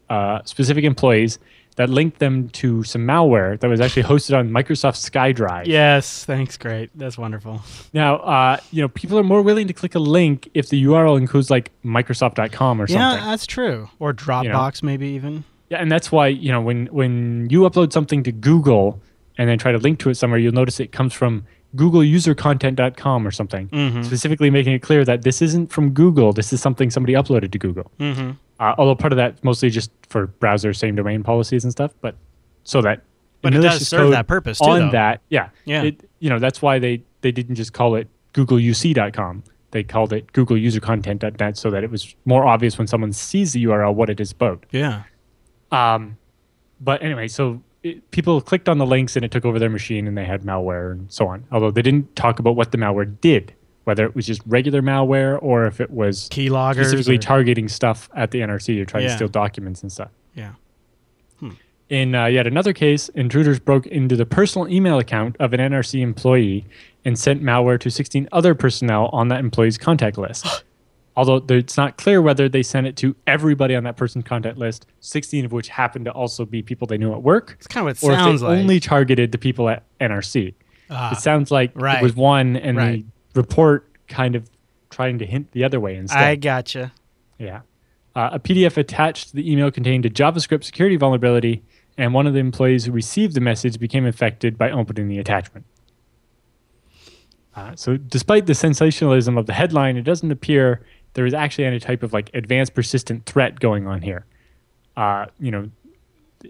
specific employees that linked them to some malware that was actually hosted on Microsoft SkyDrive. Yes, thanks. Great. That's wonderful. Now, people are more willing to click a link if the URL includes like Microsoft.com or something. Yeah, that's true. Or Dropbox, maybe even. Yeah, and that's why, when you upload something to Google and then try to link to it somewhere, you'll notice it comes from googleusercontent.com or something, specifically making it clear that this isn't from Google. This is something somebody uploaded to Google. Although part of that mostly just for browser same domain policies and stuff, but it does serve that purpose too. On that, yeah. That's why they didn't just call it googleuc.com. They called it googleusercontent.net so that it was more obvious when someone sees the URL what it is about. Yeah. But anyway, so people clicked on the links and it took over their machine and they had malware and so on. Although they didn't talk about what the malware did, whether it was just regular malware or if it was keyloggers specifically targeting stuff at the NRC or trying to steal documents and stuff. Yeah. In yet another case, intruders broke into the personal email account of an NRC employee and sent malware to 16 other personnel on that employee's contact list. Although it's not clear whether they sent it to everybody on that person's contact list, 16 of which happened to also be people they knew at work. It's kind of what it or sounds if they like. only targeted the people at NRC. It sounds like it was one, and the report kind of trying to hint the other way instead. I gotcha. Yeah. A PDF attached to the email contained a JavaScript security vulnerability, and one of the employees who received the message became infected by opening the attachment. So despite the sensationalism of the headline, it doesn't appear there is actually any type of like advanced persistent threat going on here.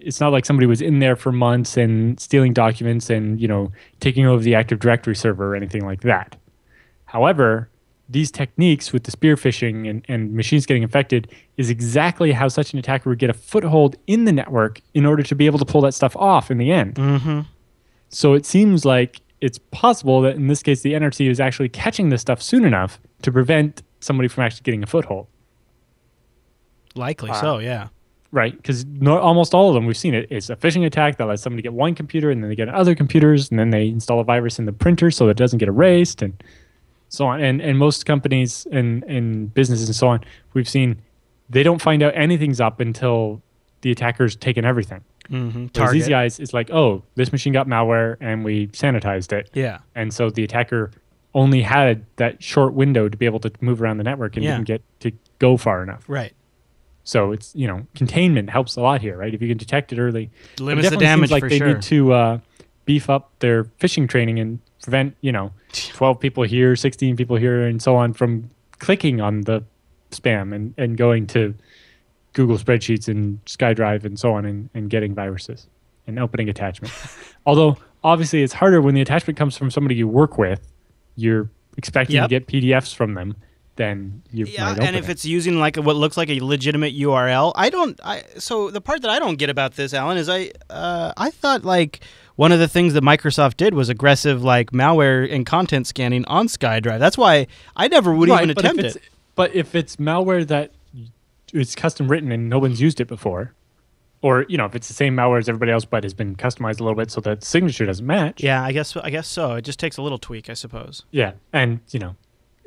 it's not like somebody was in there for months and stealing documents and, taking over the Active Directory server or anything like that. However, these techniques with the spear phishing and machines getting infected is exactly how such an attacker would get a foothold in the network in order to be able to pull that stuff off in the end. Mm-hmm. So it seems like it's possible that in this case, the NRC is actually catching this stuff soon enough to prevent somebody from actually getting a foothold. Likely so, yeah. Right, because almost all of them, we've seen it. It's a phishing attack that lets somebody get one computer, and then they get other computers, and then they install a virus in the printer so that it doesn't get erased, and so on. And most companies and businesses and so on, we've seen they don't find out anything's up until the attacker's taken everything. Mm-hmm. These guys, it's like, oh, this machine got malware, and we sanitized it. Yeah. And so the attacker only had that short window to be able to move around the network and didn't get to go far enough. Right. So it's, containment helps a lot here, right? If you can detect it early. Limits the damage, seems like for they sure. need to beef up their phishing training and prevent, 12 people here, 16 people here, and so on from clicking on the spam and going to Google spreadsheets and SkyDrive and so on and getting viruses and opening attachments. Although, obviously, it's harder when the attachment comes from somebody you work with. You're expecting to get PDFs from them. Then you might open and if it. it's using like what looks like a legitimate URL, so the part that I don't get about this, Alan, is I thought like one of the things that Microsoft did was aggressive like malware and content scanning on SkyDrive. That's why I never would even attempt it. But if it's malware that is custom written and no one's used it before, or if it's the same malware as everybody else but has been customized a little bit so that the signature doesn't match. Yeah, I guess so. It just takes a little tweak, I suppose. Yeah, and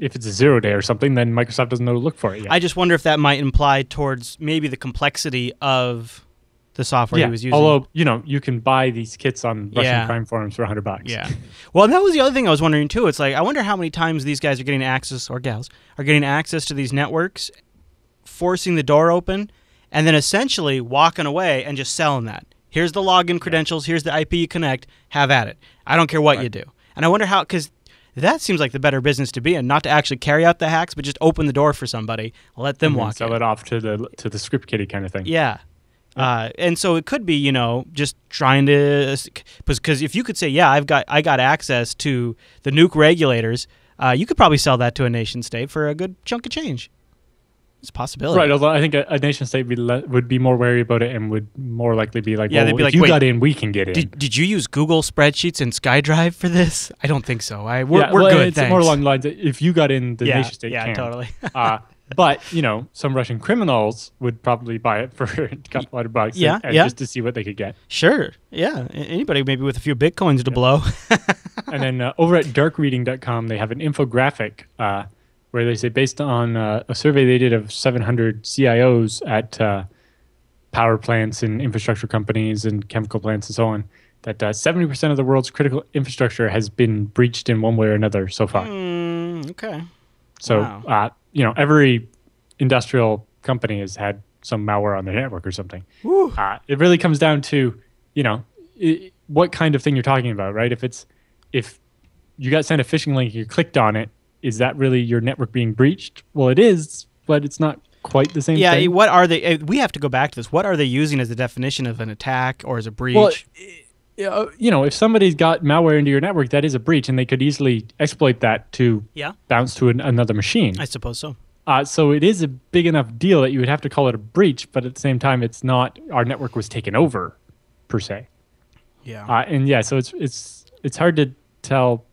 if it's a 0-day or something, then Microsoft doesn't know to look for it yet. I just wonder if that might imply towards maybe the complexity of the software he was using. Although, you can buy these kits on Russian crime forums for $100. Yeah. Well, and that was the other thing I was wondering, too. It's like, I wonder how many times these guys are getting access, or gals, are getting access to these networks, forcing the door open, and then essentially walking away and just selling that. Here's the login credentials. Here's the IP you connect. Have at it. I don't care what you do. And I wonder how, because that seems like the better business to be in, not to actually carry out the hacks, but just open the door for somebody, let them walk in. Sell it off to the script kiddie kind of thing. Yeah. And so it could be, just trying to, because if you could say, yeah, I got access to the nuke regulators, you could probably sell that to a nation state for a good chunk of change. It's a possibility. Right, although I think a nation state would be more wary about it and would more likely be like, they'd be like, if you wait, got in, we can get in. Did you use Google spreadsheets and SkyDrive for this? I don't think so. We're good, it's thanks. more along the lines that if you got in, the nation state can. Yeah, totally. But, some Russian criminals would probably buy it for a couple $100 and just to see what they could get. Sure. Yeah. Anybody maybe with a few Bitcoins to blow. And then over at darkreading.com, they have an infographic where they say, based on a survey they did of 700 CIOs at power plants and infrastructure companies and chemical plants and so on, that 70% of the world's critical infrastructure has been breached in one way or another so far. Okay. So, wow. Every industrial company has had some malware on their network or something. It really comes down to, what kind of thing you're talking about, right? If you got sent a phishing link, you clicked on it, is that really your network being breached? Well, it is, but it's not quite the same thing. Yeah, what are they? We have to go back to this. What are they using as the definition of an attack or as a breach? Well, if somebody's got malware into your network, that is a breach, and they could easily exploit that to bounce to another machine. I suppose so. So it is a big enough deal that you would have to call it a breach, but at the same time, it's not our network was taken over, per se. Yeah. So it's hard to tell,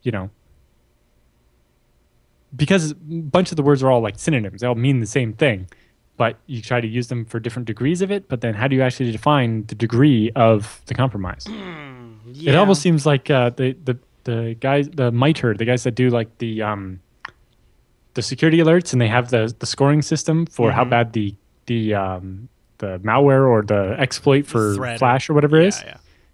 because a bunch of the words are all like synonyms. They all mean the same thing, but you try to use them for different degrees of it. But then how do you actually define the degree of the compromise? It almost seems like the guys, the MITRE, the guys that do like the security alerts, and they have the scoring system for how bad the malware or the exploit for Flash or whatever it is.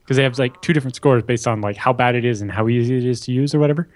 Because they have like two different scores based on like how bad it is and how easy it is to use or whatever.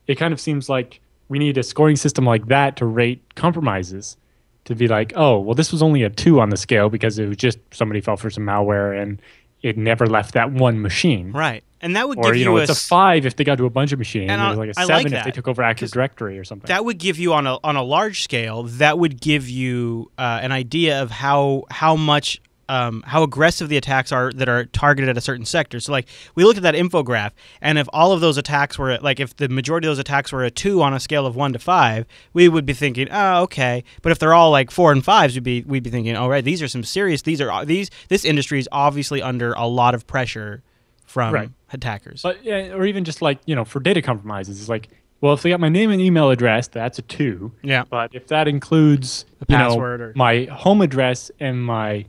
It kind of seems like we need a scoring system like that to rate compromises, to be like, oh, well, this was only a 2 on the scale because it was just somebody fell for some malware and it never left that one machine. Right. And that would give you it's a 5 if they got to a bunch of machines. And it was like a 7 if they took over Active Directory or something. That would give you on a large scale. That would give you an idea of how much how aggressive the attacks are that are targeted at a certain sector. So, like, we looked at that infograph, and if all of those attacks were, like, if the majority of those attacks were a 2 on a scale of 1 to 5, we would be thinking, oh, okay. But if they're all like 4 and 5s, we'd be thinking, all right, these are some serious. This industry is obviously under a lot of pressure from attackers. But or even just like for data compromises, it's like, well, if they got my name and email address, that's a 2. Yeah. But if that includes the password my home address and my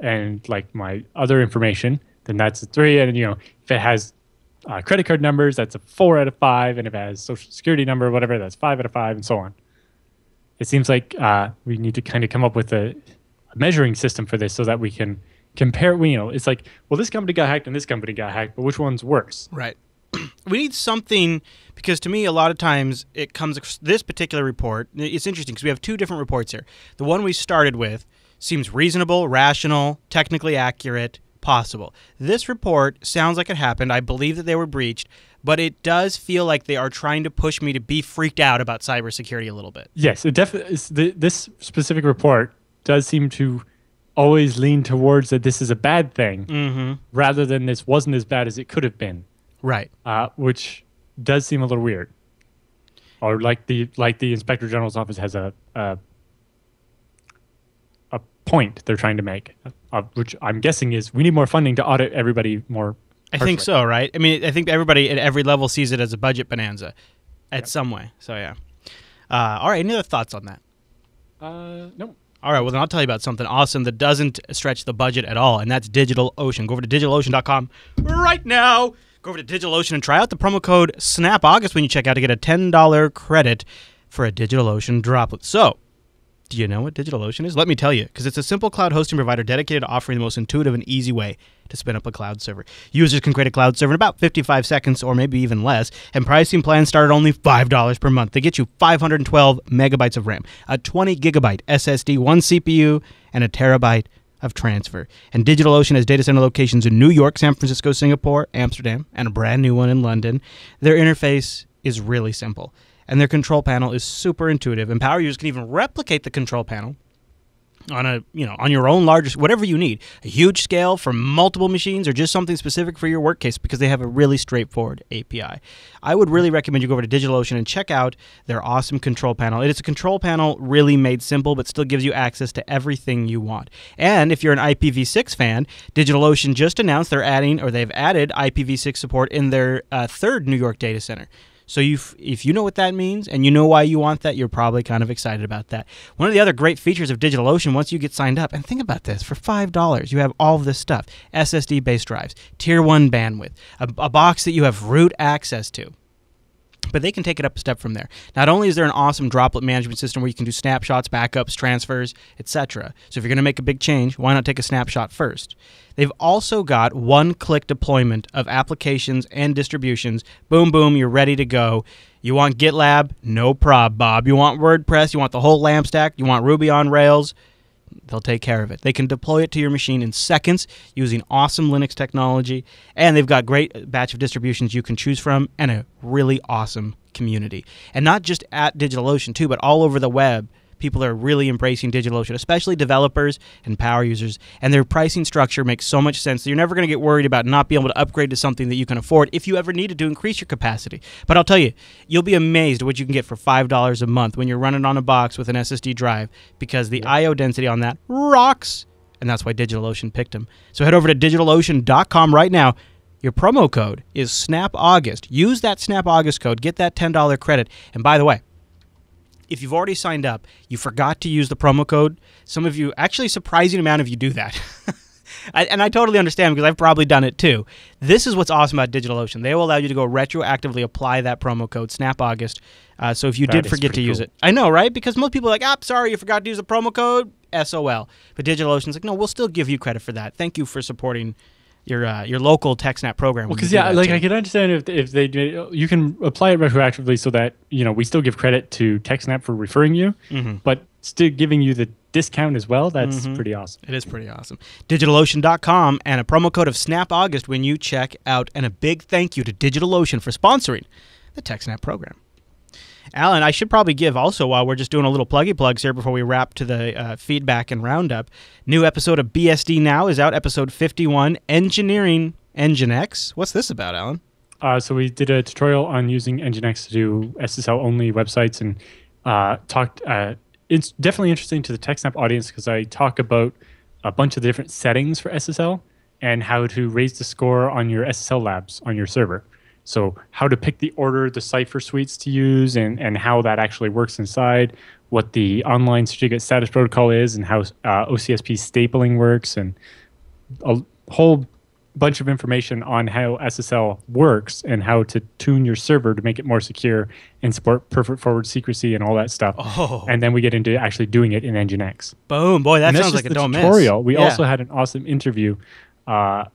other information, then that's a 3. And if it has credit card numbers, that's a 4 out of 5. And if it has social security number or whatever, that's 5 out of 5, and so on. It seems like we need to kind of come up with a measuring system for this so that we can compare. It's like, well, this company got hacked and this company got hacked, but which one's worse? Right. We need something, because to me, a lot of times it comes, this particular report, it's interesting because we have 2 different reports here. The one we started with seems reasonable, rational, technically accurate, possible. This report sounds like it happened. I believe that they were breached, but it does feel like they are trying to push me to be freaked out about cybersecurity a little bit. Yes, it definitely. This specific report does seem to always lean towards that this is a bad thing, rather than this wasn't as bad as it could have been. Right. Which does seem a little weird. Or like the Inspector General's office has a point they're trying to make, which I'm guessing is we need more funding to audit everybody more. I think so, right? I mean, I think everybody at every level sees it as a budget bonanza at some way. So, yeah. All right, any other thoughts on that? No. All right, well, then I'll tell you about something awesome that doesn't stretch the budget at all, and that's DigitalOcean. Go over to DigitalOcean.com right now. Go over to DigitalOcean and try out the promo code SNAPAugust when you check out to get a $10 credit for a DigitalOcean droplet. So, do you know what DigitalOcean is? Let me tell you, because it's a simple cloud hosting provider dedicated to offering the most intuitive and easy way to spin up a cloud server. Users can create a cloud server in about 55 seconds or maybe even less, and pricing plans start at only $5 per month. They get you 512 megabytes of RAM, a 20 gigabyte SSD, 1 CPU, and a terabyte of transfer. And DigitalOcean has data center locations in New York, San Francisco, Singapore, Amsterdam, and a brand new one in London. Their interface is really simple, and their control panel is super intuitive, and power users can even replicate the control panel on on your own largest, whatever you need, a huge scale for multiple machines or just something specific for your work case, because they have a really straightforward API. I would really recommend you go over to DigitalOcean and check out their awesome control panel. It is a control panel really made simple, but still gives you access to everything you want. And if you're an IPv6 fan, DigitalOcean just announced they've added IPv6 support in their 3rd New York data center. So if you know what that means and you know why you want that, you're probably kind of excited about that. One of the other great features of DigitalOcean, once you get signed up, and think about this, for $5, you have all of this stuff. SSD-based drives, Tier 1 bandwidth, a box that you have root access to. But they can take it up a step from there. Not only is there an awesome droplet management system where you can do snapshots, backups, transfers, etc. So if you're going to make a big change, why not take a snapshot first? They've also got one-click deployment of applications and distributions. Boom, boom, you're ready to go. You want GitLab? No prob, Bob. You want WordPress? You want the whole LAMP stack? You want Ruby on Rails? They'll take care of it. They can deploy it to your machine in seconds using awesome Linux technology, and they've got great batch of distributions you can choose from and a really awesome community. And not just at DigitalOcean too, but all over the web. People are really embracing DigitalOcean, especially developers and power users. And their pricing structure makes so much sense that you're never going to get worried about not being able to upgrade to something that you can afford if you ever needed to increase your capacity. But I'll tell you, you'll be amazed at what you can get for $5 a month when you're running on a box with an SSD drive, because the I/O density on that rocks. And that's why DigitalOcean picked them. So head over to DigitalOcean.com right now. Your promo code is SNAPAugust. Use that SNAPAugust code. Get that $10 credit. And by the way, if you've already signed up, you forgot to use the promo code, some of you, actually a surprising amount of you do that. And I totally understand, because I've probably done it too. This is what's awesome about DigitalOcean. They will allow you to go retroactively apply that promo code, SNAPAugust. So if you did forget to use it. I know, right? Because most people are like, sorry, you forgot to use the promo code, SOL. But DigitalOcean's like, no, we'll still give you credit for that. Thank you for supporting your local TechSNAP program. Well, because I can understand if they do, you can apply it retroactively so that we still give credit to TechSNAP for referring you, but still giving you the discount as well. That's pretty awesome. It is pretty awesome. DigitalOcean.com and a promo code of SNAPAugust when you check out, and a big thank you to DigitalOcean for sponsoring the TechSNAP program. Alan, I should probably give also, while we're just doing a little pluggy plugs here before we wrap to the feedback and roundup, new episode of BSD Now is out, episode 51, Engineering Nginx. What's this about, Alan? So we did a tutorial on using Nginx to do SSL-only websites and talked. It's definitely interesting to the TechSNAP audience because I talk about a bunch of different settings for SSL and how to raise the score on your SSL labs on your server. So how to pick the order, the cipher suites to use, and how that actually works inside, what the online certificate status protocol is, and how OCSP stapling works, and a whole bunch of information on how SSL works and how to tune your server to make it more secure and support perfect forward secrecy and all that stuff. Oh. And then we get into actually doing it in Nginx. Boom. Boy, that sounds like a don't miss. Tutorial. We also had an awesome interview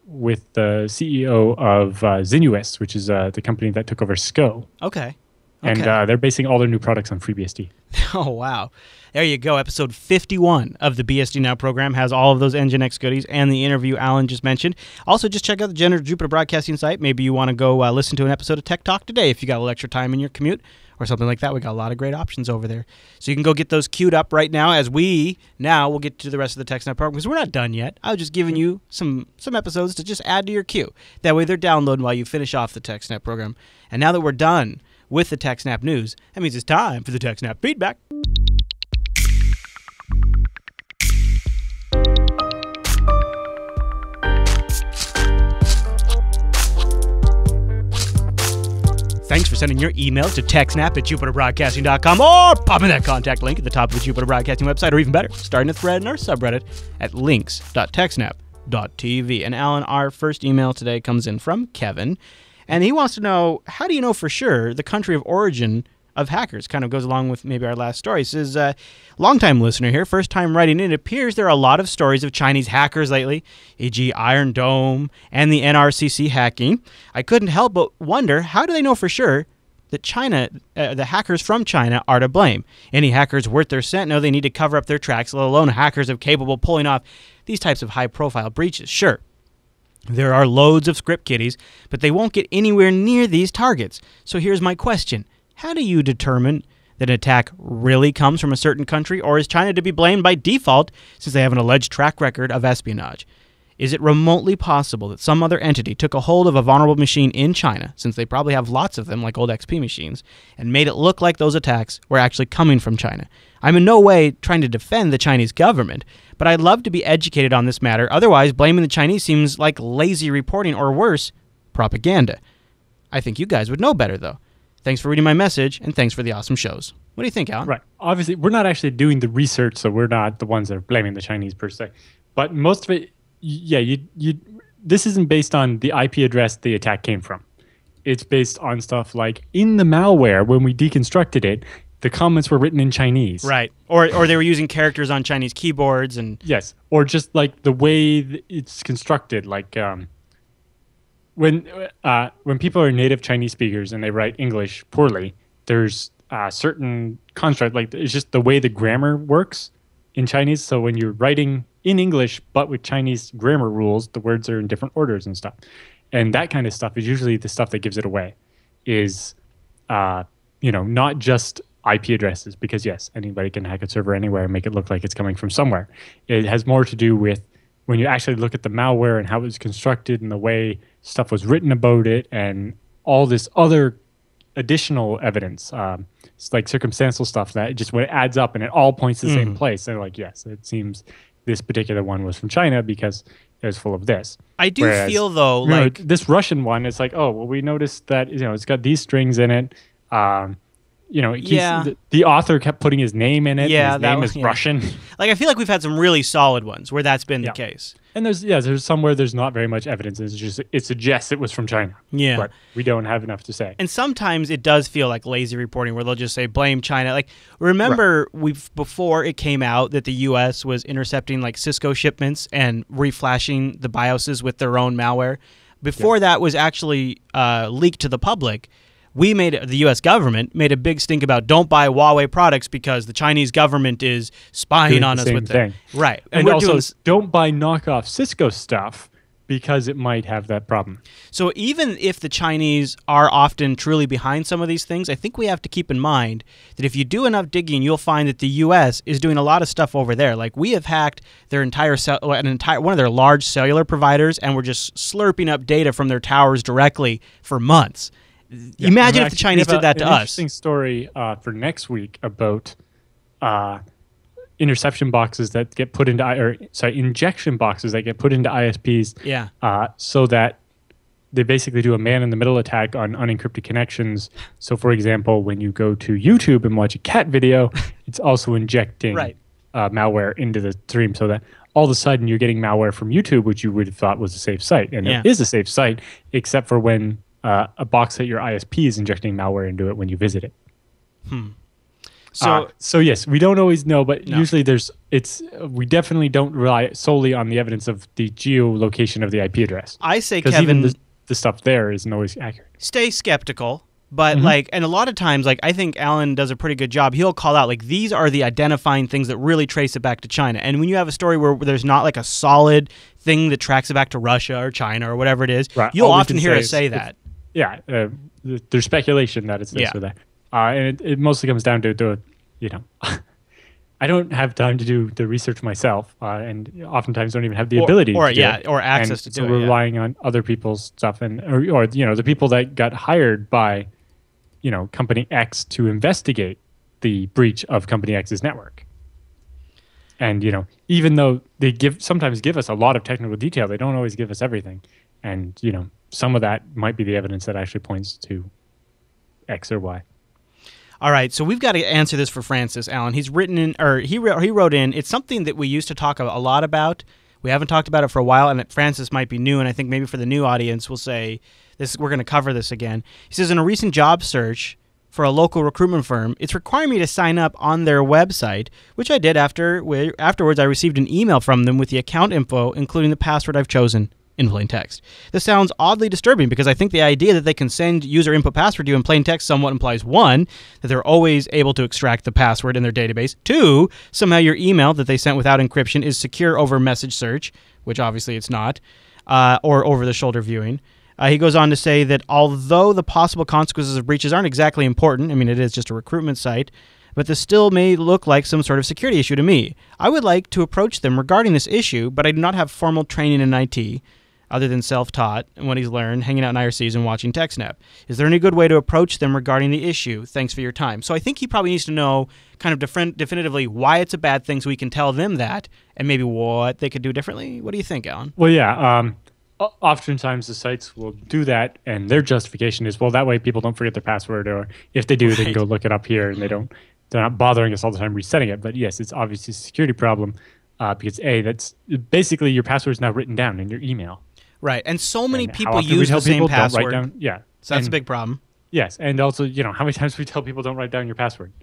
with the CEO of Zinus, which is the company that took over Cisco. Okay. And they're basing all their new products on FreeBSD. Oh, wow. There you go. Episode 51 of the BSD Now program has all of those Nginx goodies and the interview Alan just mentioned. Also, just check out the General Jupiter Broadcasting site. Maybe you want to go listen to an episode of Tech Talk today if you got a little extra time in your commute or something like that. We got a lot of great options over there. So you can go get those queued up right now as we now will get to the rest of the TechSNAP program because we're not done yet. I was just giving you some episodes to just add to your queue. That way they're downloading while you finish off the TechSNAP program. And now that we're done with the TechSNAP news, that means it's time for the TechSNAP feedback. Thanks for sending your email to techsnap@jupiterbroadcasting.com or popping that contact link at the top of the Jupiter Broadcasting website, or even better, starting a thread in our subreddit at links.techsnap.tv. And Alan, our first email today comes in from Kevin, and he wants to know, how do you know for sure the country of origin of hackers? Kind of goes along with maybe our last story. He says, long-time listener here, first time writing in, it appears there are a lot of stories of Chinese hackers lately, e.g. Iron Dome and the NRCC hacking. I couldn't help but wonder, how do they know for sure that China, the hackers from China are to blame? Any hackers worth their scent know they need to cover up their tracks, let alone hackers of capable of pulling off these types of high-profile breaches. Sure, there are loads of script kiddies, but they won't get anywhere near these targets. So here's my question. How do you determine that an attack really comes from a certain country, or is China to be blamed by default since they have an alleged track record of espionage? Is it remotely possible that some other entity took a hold of a vulnerable machine in China, since they probably have lots of them like old XP machines, and made it look like those attacks were actually coming from China? I'm in no way trying to defend the Chinese government, but I'd love to be educated on this matter. Otherwise, blaming the Chinese seems like lazy reporting, or worse, propaganda. I think you guys would know better, though. Thanks for reading my message, and thanks for the awesome shows. What do you think, Alan? Right. Obviously, we're not actually doing the research, so we're not the ones that are blaming the Chinese per se. But most of it, yeah, this isn't based on the IP address the attack came from. It's based on stuff like, in the malware, when we deconstructed it, the comments were written in Chinese. Right. Or they were using characters on Chinese keyboards. And yes. Or just like the way it's constructed, like... When people are native Chinese speakers and they write English poorly, there's a certain construct, like it's just the way the grammar works in Chinese. So when you're writing in English but with Chinese grammar rules, the words are in different orders and stuff. And that kind of stuff is usually the stuff that gives it away. Is not just IP addresses, because yes, anybody can hack a server anywhere and make it look like it's coming from somewhere. It has more to do with when you actually look at the malware and how it was constructed and the way stuff was written about it and all this other additional evidence. It's like circumstantial stuff that just when it adds up and it all points to the same place. They're like, yes, it seems this particular one was from China because it was full of this. I do feel, though, like... this Russian one, it's like, oh, well, we noticed that, it's got these strings in it. The author kept putting his name in it. Yeah, his name is Russian. Like, I feel like we've had some really solid ones where that's been the case. And there's some where there's not very much evidence. It's just it suggests it was from China. Yeah, but we don't have enough to say. And sometimes it does feel like lazy reporting, where they'll just say blame China. Like, remember before it came out that the U.S. was intercepting like Cisco shipments and reflashing the BIOSes with their own malware. Before that was actually leaked to the public, the U.S. government made a big stink about don't buy Huawei products because the Chinese government is spying on us with them. Right. And also, don't buy knockoff Cisco stuff because it might have that problem. So even if the Chinese are often truly behind some of these things, I think we have to keep in mind that if you do enough digging, you'll find that the U.S. is doing a lot of stuff over there. Like we have hacked their one of their large cellular providers, and we're just slurping up data from their towers directly for months. Yeah, imagine if the Chinese did that to us. Interesting story for next week about interception boxes that get put into, injection boxes that get put into ISPs. Yeah. So that they basically do a man-in-the-middle attack on unencrypted connections. So, for example, when you go to YouTube and watch a cat video, it's also injecting malware into the stream, so that all of a sudden you're getting malware from YouTube, which you would have thought was a safe site, and it is a safe site, except for when a box at your ISP is injecting malware into it when you visit it. So yes, we don't always know, but usually we definitely don't rely solely on the evidence of the geolocation of the IP address. I say, Kevin, even the stuff there isn't always accurate. Stay skeptical, but and a lot of times, I think Alan does a pretty good job. He'll call out these are the identifying things that really trace it back to China. And when you have a story where there's not a solid thing that tracks it back to Russia or China or whatever it is, you'll often hear us say that. Yeah, there's speculation that it's this or that. And it mostly comes down to I don't have time to do the research myself, and oftentimes don't even have the ability to do it. Or access to do it. So we're relying on other people's stuff, or the people that got hired by, Company X to investigate the breach of Company X's network. And even though they sometimes give us a lot of technical detail, they don't always give us everything. And some of that might be the evidence that actually points to X or Y. All right, so we've got to answer this for Francis, Alan. He wrote in. It's something that we used to talk a lot about. We haven't talked about it for a while, and that Francis might be new. And I think maybe for the new audience, we'll say this. We're going to cover this again. He says, in a recent job search for a local recruitment firm, it's requiring me to sign up on their website, which I did. Afterwards, I received an email from them with the account info, including the password I've chosen in plain text. This sounds oddly disturbing because I think the idea that they can send user input password to you in plain text somewhat implies, one, that they're always able to extract the password in their database, two, somehow your email that they sent without encryption is secure over message search, which obviously it's not, or over-the-shoulder viewing. He goes on to say that although the possible consequences of breaches aren't exactly important, I mean, it is just a recruitment site, but this still may look like some sort of security issue to me. I would like to approach them regarding this issue, but I do not have formal training in IT, other than self-taught and what he's learned, hanging out in IRCs and watching TechSNAP. Is there any good way to approach them regarding the issue? Thanks for your time. So I think he probably needs to know kind of definitively why it's a bad thing so we can tell them that and maybe what they could do differently. What do you think, Alan? Well, yeah. Oftentimes the sites will do that, and their justification is, well, that way people don't forget their password, or if they do, they can go look it up here, and they're not bothering us all the time resetting it. But yes, it's obviously a security problem because that's basically your password is now written down in your email. Right, and so many people use the same password. So that's a big problem. Yes, and also, how many times we tell people don't write down your password?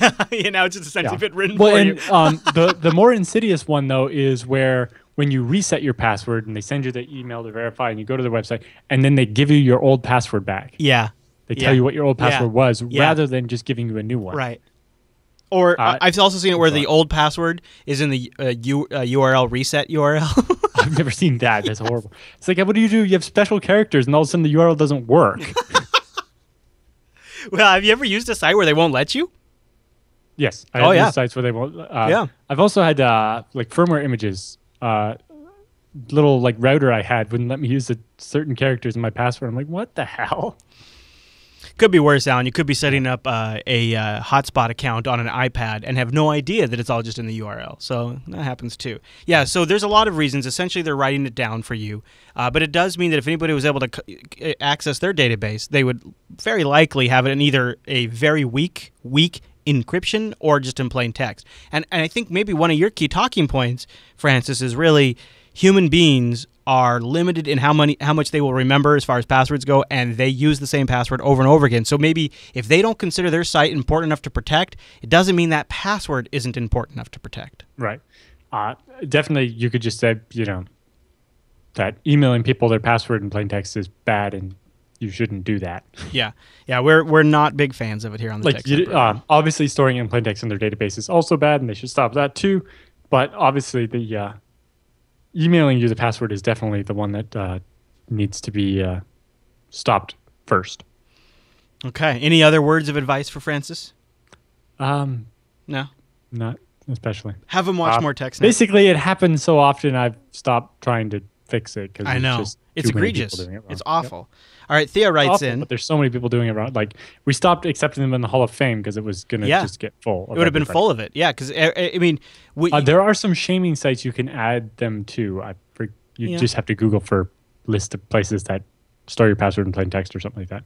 Now it's just essentially been written for you. The more insidious one, though, is where when you reset your password and they send you the email to verify and you go to their website and then they give you your old password back. Yeah. They tell you what your old password was rather than just giving you a new one. Right. Or I've also seen it where the old password is in the URL reset URL. I've never seen that. That's horrible. It's like, what do? You have special characters and all of a sudden the URL doesn't work. Well, have you ever used a site where they won't let you? Yes. I have used sites where they won't. I've also had firmware images. Little router I had wouldn't let me use certain characters in my password. I'm like, what the hell? Could be worse, Alan. You could be setting up a hotspot account on an iPad and have no idea that it's all just in the URL. So that happens too. Yeah, so there's a lot of reasons. Essentially, they're writing it down for you. But it does mean that if anybody was able to access their database, they would very likely have it in either a very weak encryption or just in plain text. And I think maybe one of your key talking points, Francis, is really human beings are limited in how much they will remember as far as passwords go, and they use the same password over and over again. So maybe if they don't consider their site important enough to protect, it doesn't mean that password isn't important enough to protect. Right. Definitely, you could just say, that emailing people their password in plain text is bad, and you shouldn't do that. Yeah. We're not big fans of it here on the TechSNAP. Obviously, storing in plain text in their database is also bad, and they should stop that too. But obviously, emailing you the password is definitely the one that needs to be stopped first. Okay. Any other words of advice for Francis? No, Not especially. have him watch more TechSNAP. Basically, it happens so often I've stopped trying to fix it because I know just it's egregious. Doing it wrong. It's awful. Yep. All right, Thea writes in. But there's so many people doing it wrong. Like we stopped accepting them in the Hall of Fame because it was going to just get full. It would have been full of it. Yeah, because I mean, there are some shaming sites you can add them to. You just have to Google for list of places that store your password in plain text or something like that.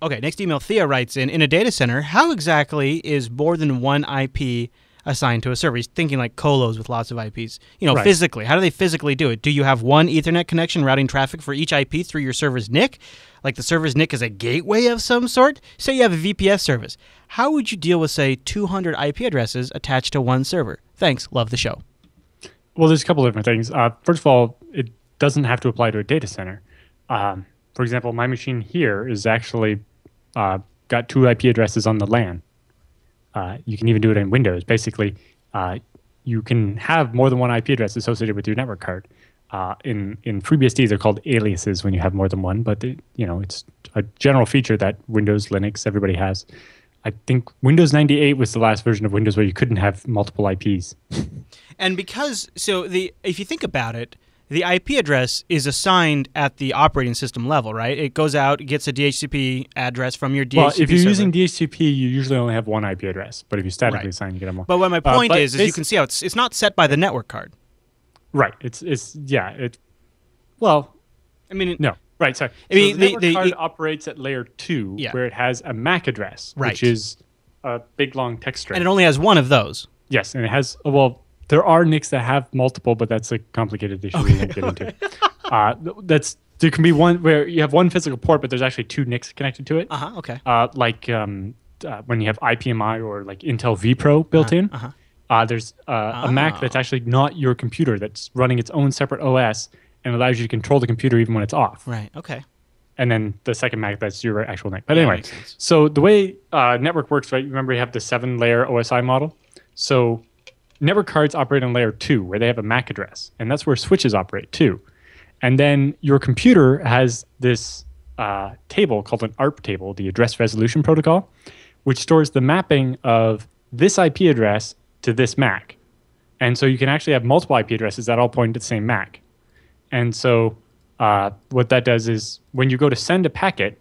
Okay, next email. Thea writes in a data center, how exactly is more than one IP assigned to a server? He's thinking like colos with lots of IPs. Physically. How do they physically do it? Do you have one Ethernet connection routing traffic for each IP through your server's NIC? Like the server's NIC is a gateway of some sort? Say you have a VPS service. How would you deal with, say, 200 IP addresses attached to one server? Thanks. Love the show. Well, there's a couple of different things. First of all, it doesn't have to apply to a data center. For example, my machine here is actually got 2 IP addresses on the LAN. You can even do it in Windows. Basically, you can have more than one IP address associated with your network card. In FreeBSD, they're called aliases when you have more than one, but it's a general feature that Windows, Linux, everybody has. I think Windows 98 was the last version of Windows where you couldn't have multiple IPs. And if you think about it, the IP address is assigned at the operating system level, right? It goes out, it gets a DHCP address from your DHCP Well, if you're server. using DHCP, you usually only have one IP address. But if you statically assign, you get more. But what my point is you can see how it's not set by the network card. Right. Well, I mean, no. Right. Sorry. I mean, the network card operates at layer 2, where it has a MAC address, which is a big long text string, and it only has one of those. Yes, and it has there are NICs that have multiple, but that's a complicated issue we won't get into. There can be one where you have one physical port, but there's actually 2 NICs connected to it. Okay. When you have IPMI or like Intel vPro built in, there's a Mac that's actually not your computer, that's running its own separate OS and allows you to control the computer even when it's off. Right. Okay. And then the second Mac, that's your actual NIC. But anyway, so the way network works, right? Remember you have the 7-layer OSI model. So network cards operate on layer 2, where they have a MAC address, and that's where switches operate too. And then your computer has this table called an ARP table, the Address Resolution Protocol, which stores the mapping of this IP address to this MAC. And so you can actually have multiple IP addresses that all point to the same MAC. And so what that does is when you go to send a packet,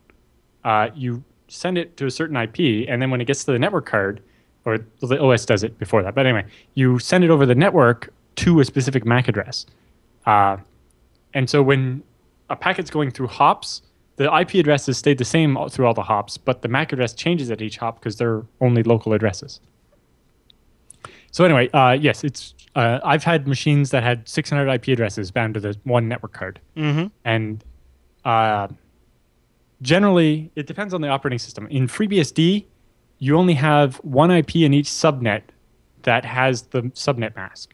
you send it to a certain IP, and then when it gets to the network card, or the OS does it before that. But anyway, you send it over the network to a specific MAC address. And so when a packet's going through hops, the IP addresses stay the same through all the hops, but the MAC address changes at each hop because they're only local addresses. So anyway, yes, I've had machines that had 600 IP addresses bound to the one network card. Mm-hmm. And generally, it depends on the operating system. In FreeBSD, you only have one IP in each subnet that has the subnet mask.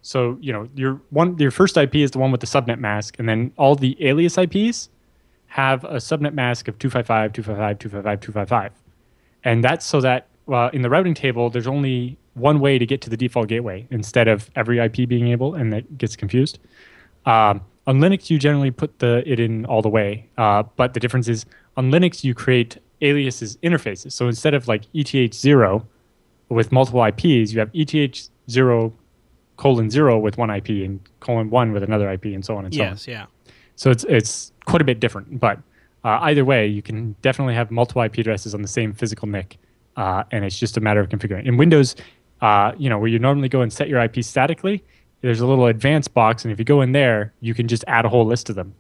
So, your first IP is the one with the subnet mask, and then all the alias IPs have a subnet mask of 255, 255, 255, 255. And that's so that in the routing table, there's only one way to get to the default gateway instead of every IP being able, and that gets confused. On Linux, you generally put it in all the way, but the difference is on Linux, you create aliases interfaces. So instead of like ETH0 with multiple IPs, you have ETH0:0 with one IP and :1 with another IP, and so on and so on. Yes, yeah. So it's quite a bit different, but either way, you can definitely have multiple IP addresses on the same physical NIC, and it's just a matter of configuring. In Windows, where you normally go and set your IP statically, there's a little advanced box, and if you go in there, you can just add a whole list of them.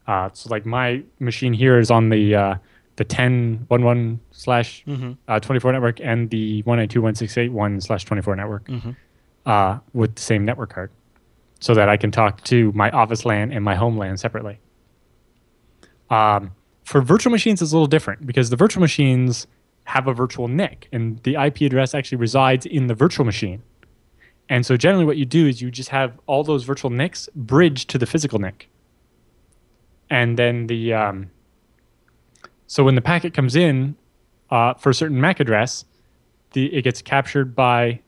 So like my machine here is on the 10.11/24 network and the 192.168.1/24 network with the same network card, so that I can talk to my office LAN and my home LAN separately. For virtual machines, it's a little different because the virtual machines have a virtual NIC, and the IP address actually resides in the virtual machine. And so generally what you do is you just have all those virtual NICs bridged to the physical NIC. And then so when the packet comes in for a certain MAC address, it gets captured by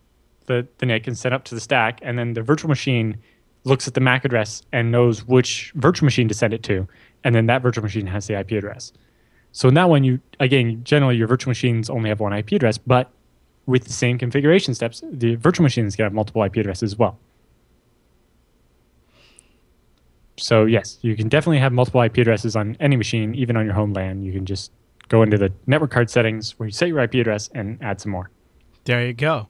the NIC and sent up to the stack, and then the virtual machine looks at the MAC address and knows which virtual machine to send it to, and then that virtual machine has the IP address. So in that one, generally your virtual machines only have one IP address, but with the same configuration steps, the virtual machines can have multiple IP addresses as well. So yes, you can definitely have multiple IP addresses on any machine, even on your home LAN. You can just go into the network card settings where you set your IP address and add some more. There you go.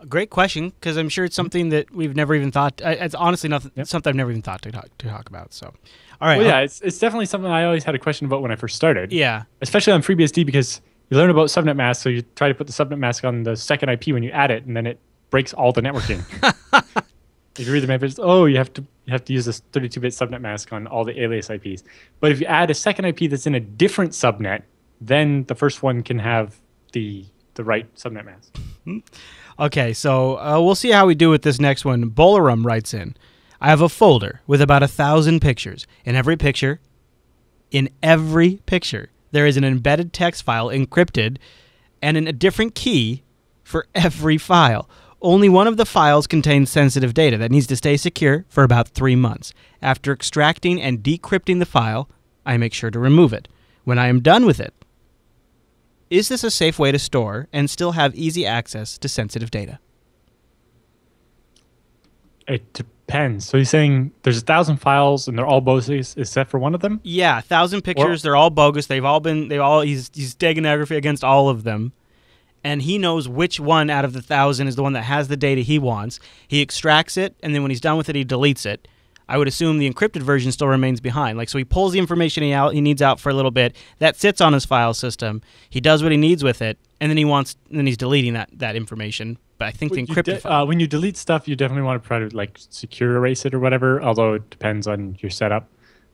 Great question, because I'm sure it's something that we've never even thought. It's honestly something I've never even thought to talk about. So, all right. Well, yeah, it's definitely something I always had a question about when I first started. Yeah. Especially on FreeBSD, because you learn about subnet mask, so you try to put the subnet mask on the second IP when you add it, and then it breaks all the networking. If you read the manifest, you have to use this 32-bit subnet mask on all the alias IPs. But if you add a second IP that's in a different subnet, then the first one can have the right subnet mask. Okay, so we'll see how we do with this next one. Bolarum writes in, I have a folder with about 1,000 pictures. In every picture, there is an embedded text file encrypted and in a different key for every file. Only one of the files contains sensitive data that needs to stay secure for about 3 months. After extracting and decrypting the file, I make sure to remove it. When I am done with it, is this a safe way to store and still have easy access to sensitive data? It depends. So you're saying there's 1,000 files and they're all bogus except for one of them? Yeah, 1,000 pictures. They're all bogus. He's steganography against all of them. And he knows which one out of the 1,000 is the one that has the data he wants. He extracts it, and then when he's done with it, he deletes it. I would assume the encrypted version still remains behind. So he pulls the information he needs out for a little bit. That sits on his file system. He does what he needs with it, and then he's deleting that information. But I think the encrypted file. When you delete stuff, you definitely want to try to secure erase it or whatever. Although it depends on your setup.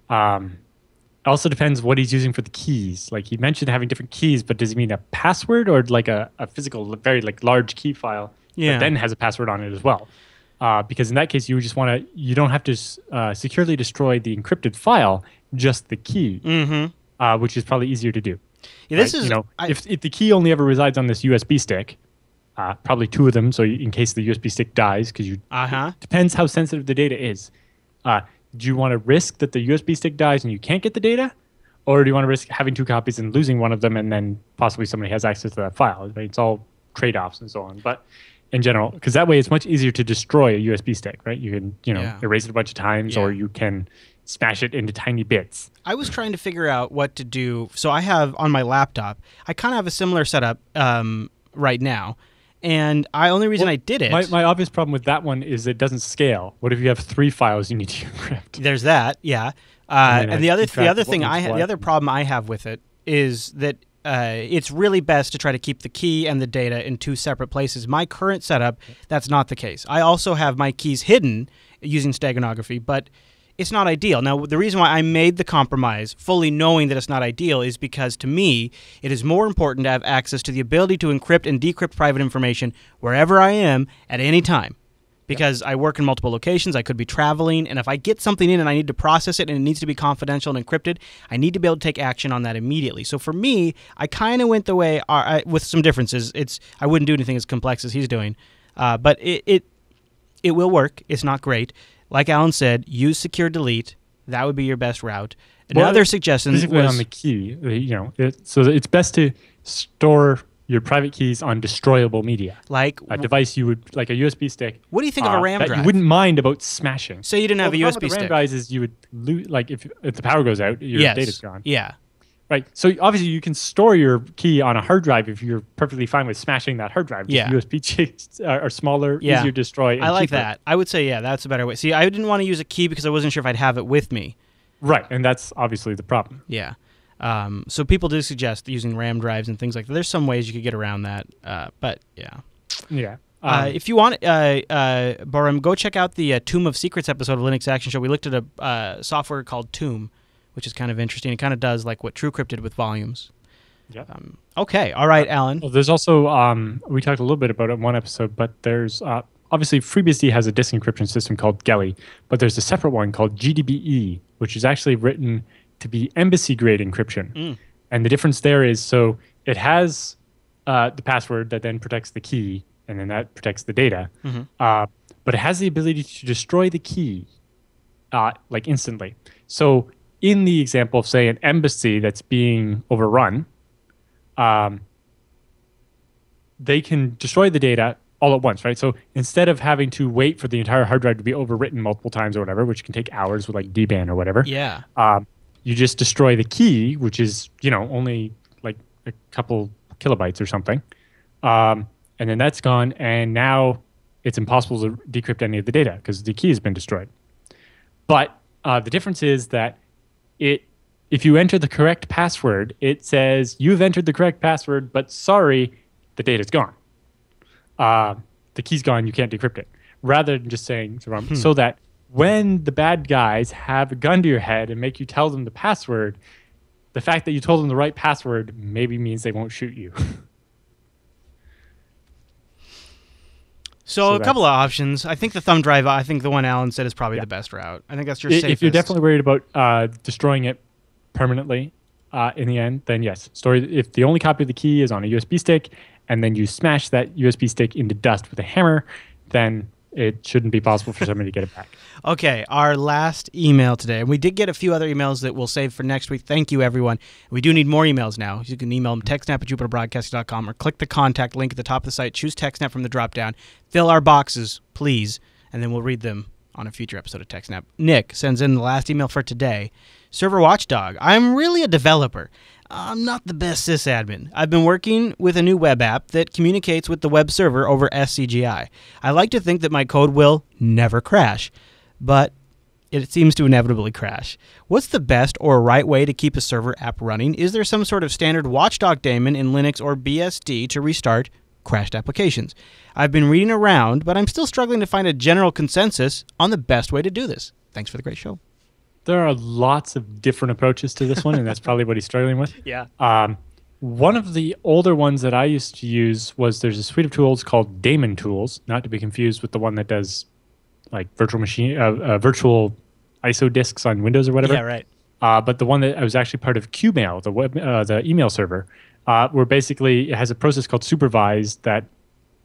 It also depends what he's using for the keys. He mentioned having different keys, but does he mean a password or a physical, very large key file that then has a password on it as well? Because in that case, you don't have to securely destroy the encrypted file, just the key, which is probably easier to do. Yeah, if the key only ever resides on this USB stick, probably 2 of them, so in case the USB stick dies, because depends how sensitive the data is. Do you want to risk that the USB stick dies and you can't get the data? Or do you want to risk having 2 copies and losing one of them and then possibly somebody has access to that file? Right? It's all trade-offs and so on. But in general, because that way it's much easier to destroy a USB stick, right? You can erase it a bunch of times or you can smash it into tiny bits. I was trying to figure out what to do. So I have on my laptop, I kind of have a similar setup right now. And only reason I did it... My obvious problem with that one is it doesn't scale. What if you have 3 files you need to encrypt? There's that, yeah. And the other problem I have with it is that it's really best to try to keep the key and the data in 2 separate places. My current setup, that's not the case. I also have my keys hidden using steganography, but it's not ideal. Now, the reason why I made the compromise, fully knowing that it's not ideal, is because to me, it is more important to have access to the ability to encrypt and decrypt private information wherever I am at any time. Because I work in multiple locations, I could be traveling, and if I get something in and I need to process it and it needs to be confidential and encrypted, I need to be able to take action on that immediately. So for me, I kind of went the way, with some differences. I wouldn't do anything as complex as he's doing, but it will work. It's not great. Like Alan said, use secure delete. That would be your best route. Another suggestion was on the key. So it's best to store your private keys on destroyable media, like a device like a USB stick. What do you think of a RAM drive? You wouldn't mind about smashing. Say you didn't have a USB stick. RAM drives is you would lose, if the power goes out, your data's gone. Yeah. Right. So obviously you can store your key on a hard drive if you're perfectly fine with smashing that hard drive. USB chips are smaller, easier to destroy. And I like cheaper. That. I would say, that's a better way. See, I didn't want to use a key because I wasn't sure if I'd have it with me. Right. And that's obviously the problem. Yeah. So people do suggest using RAM drives and things like that. There's some ways you could get around that. But yeah. Yeah. If you want, Borum, go check out the Tomb of Secrets episode of Linux Action Show. We looked at a software called Tomb, which is kind of interesting. It kind of does like what TrueCrypt did with volumes. Yeah. Okay. All right, Alan. Well, there's also, we talked a little bit about it in one episode, but there's, obviously FreeBSD has a disk encryption system called Geli, but there's a separate one called GDBE, which is actually written to be embassy-grade encryption. And the difference there is, so it has the password that then protects the key, and then that protects the data. but it has the ability to destroy the key like instantly. So in the example of, say, an embassy that's being overrun, they can destroy the data all at once, right? So instead of having to wait for the entire hard drive to be overwritten multiple times or whatever, which can take hours with like DBAN or whatever, you just destroy the key, which is, only like a couple kilobytes or something. And then that's gone. And now it's impossible to decrypt any of the data because the key has been destroyed. But the difference is that if you enter the correct password, it says you've entered the correct password, but sorry, the data's gone. The key's gone, you can't decrypt it. Rather than just saying, so that when the bad guys have a gun to your head and make you tell them the password, the fact that you told them the right password maybe means they won't shoot you. So a couple of options. I think the thumb drive, I think the one Alan said is probably the best route. I think that's your safest. If you're definitely worried about destroying it permanently in the end, then yes. If the only copy of the key is on a USB stick and then you smash that USB stick into dust with a hammer, then it shouldn't be possible for somebody to get it back. Okay, our last email today. And we did get a few other emails that we'll save for next week. Thank you, everyone. We do need more emails now. You can email them techsnap@jupiterbroadcasting.com or click the contact link at the top of the site. Choose TechSNAP from the drop-down. Fill our boxes, please, and then we'll read them on a future episode of TechSNAP. Nick sends in the last email for today. Server Watchdog. I'm really a developer. I'm not the best sysadmin. I've been working with a new web app that communicates with the web server over SCGI. I like to think that my code will never crash, but it seems to inevitably crash. What's the best or right way to keep a server app running? Is there some sort of standard watchdog daemon in Linux or BSD to restart crashed applications? I've been reading around, but I'm still struggling to find a general consensus on the best way to do this. Thanks for the great show. There are lots of different approaches to this one, and that's probably what he's struggling with. Yeah. One of the older ones that I used to use was there's a suite of tools called Daemon tools, not to be confused with the one that does like virtual ISO disks on Windows or whatever. Yeah, right. But the one that I was actually part of Qmail, the email server, where basically it has a process called supervise that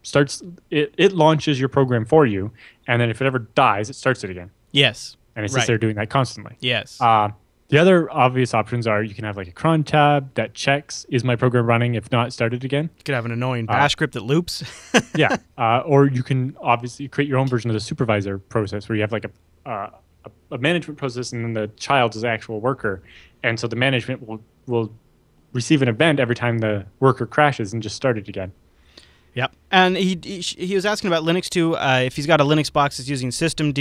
starts. It launches your program for you, and then if it ever dies, it starts it again. Yes. And it's just there doing that constantly. Yes. The other obvious options are you can have like a cron tab that checks, is my program running? If not, start it again. You could have an annoying bash script that loops. Yeah. Or you can obviously create your own version of the supervisor process where you have like a management process and then the child is the actual worker. And so the management will receive an event every time the worker crashes and just start it again. Yep. And he was asking about Linux too. If he's got a Linux box that's using systemd,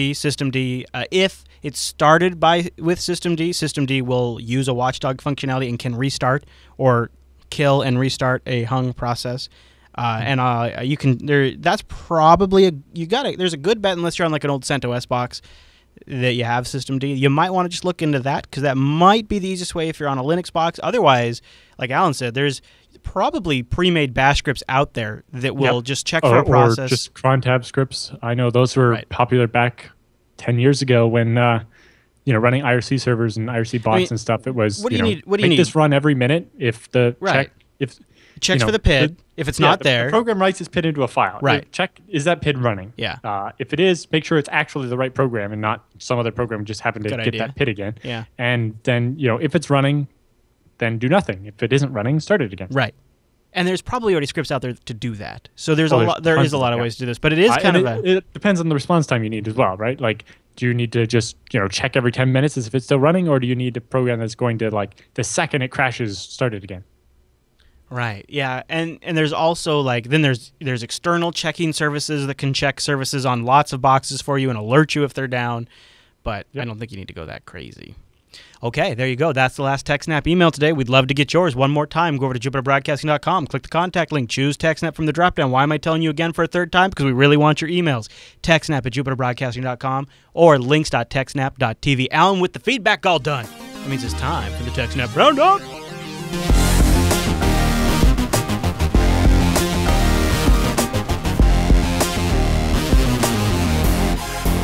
if it's started with systemd will use a watchdog functionality and can restart or kill and restart a hung process. You can that's probably there's a good bet, unless you're on like an old CentOS box, that you have systemd. You might want to just look into that because that might be the easiest way if you're on a Linux box. Otherwise, like Alan said, there's probably pre-made bash scripts out there that will just check for a process. Or just cron tab scripts. I know those were popular back 10 years ago when running IRC servers and IRC bots and stuff. It was what do you need? What do you need? This run every minute if the checks for the PID. If it's not there, the program writes its PID into a file. Right. Check, is that PID running? Yeah. If it is, make sure it's actually the right program and not some other program just happened to get that PID again. Yeah. And then if it's running, then do nothing. If it isn't running, start it again. Right. And there's probably already scripts out there to do that. So there is a lot of ways to do this, but it is it depends on the response time you need as well, right? Like, do you need to just check every 10 minutes as if it's still running, or do you need a program that's going to, like, the second it crashes, start it again? Right. Yeah. And there's also like there's external checking services that can check services on lots of boxes for you and alert you if they're down, but I don't think you need to go that crazy. Okay, there you go. That's the last TechSNAP email today. We'd love to get yours one more time. Go over to jupiterbroadcasting.com, click the contact link, choose TechSNAP from the dropdown. Why am I telling you again for a third time? Because we really want your emails. TechSNAP@jupiterbroadcasting.com or links.techsnap.tv. Alan, with the feedback all done, that means it's time for the TechSNAP Roundup.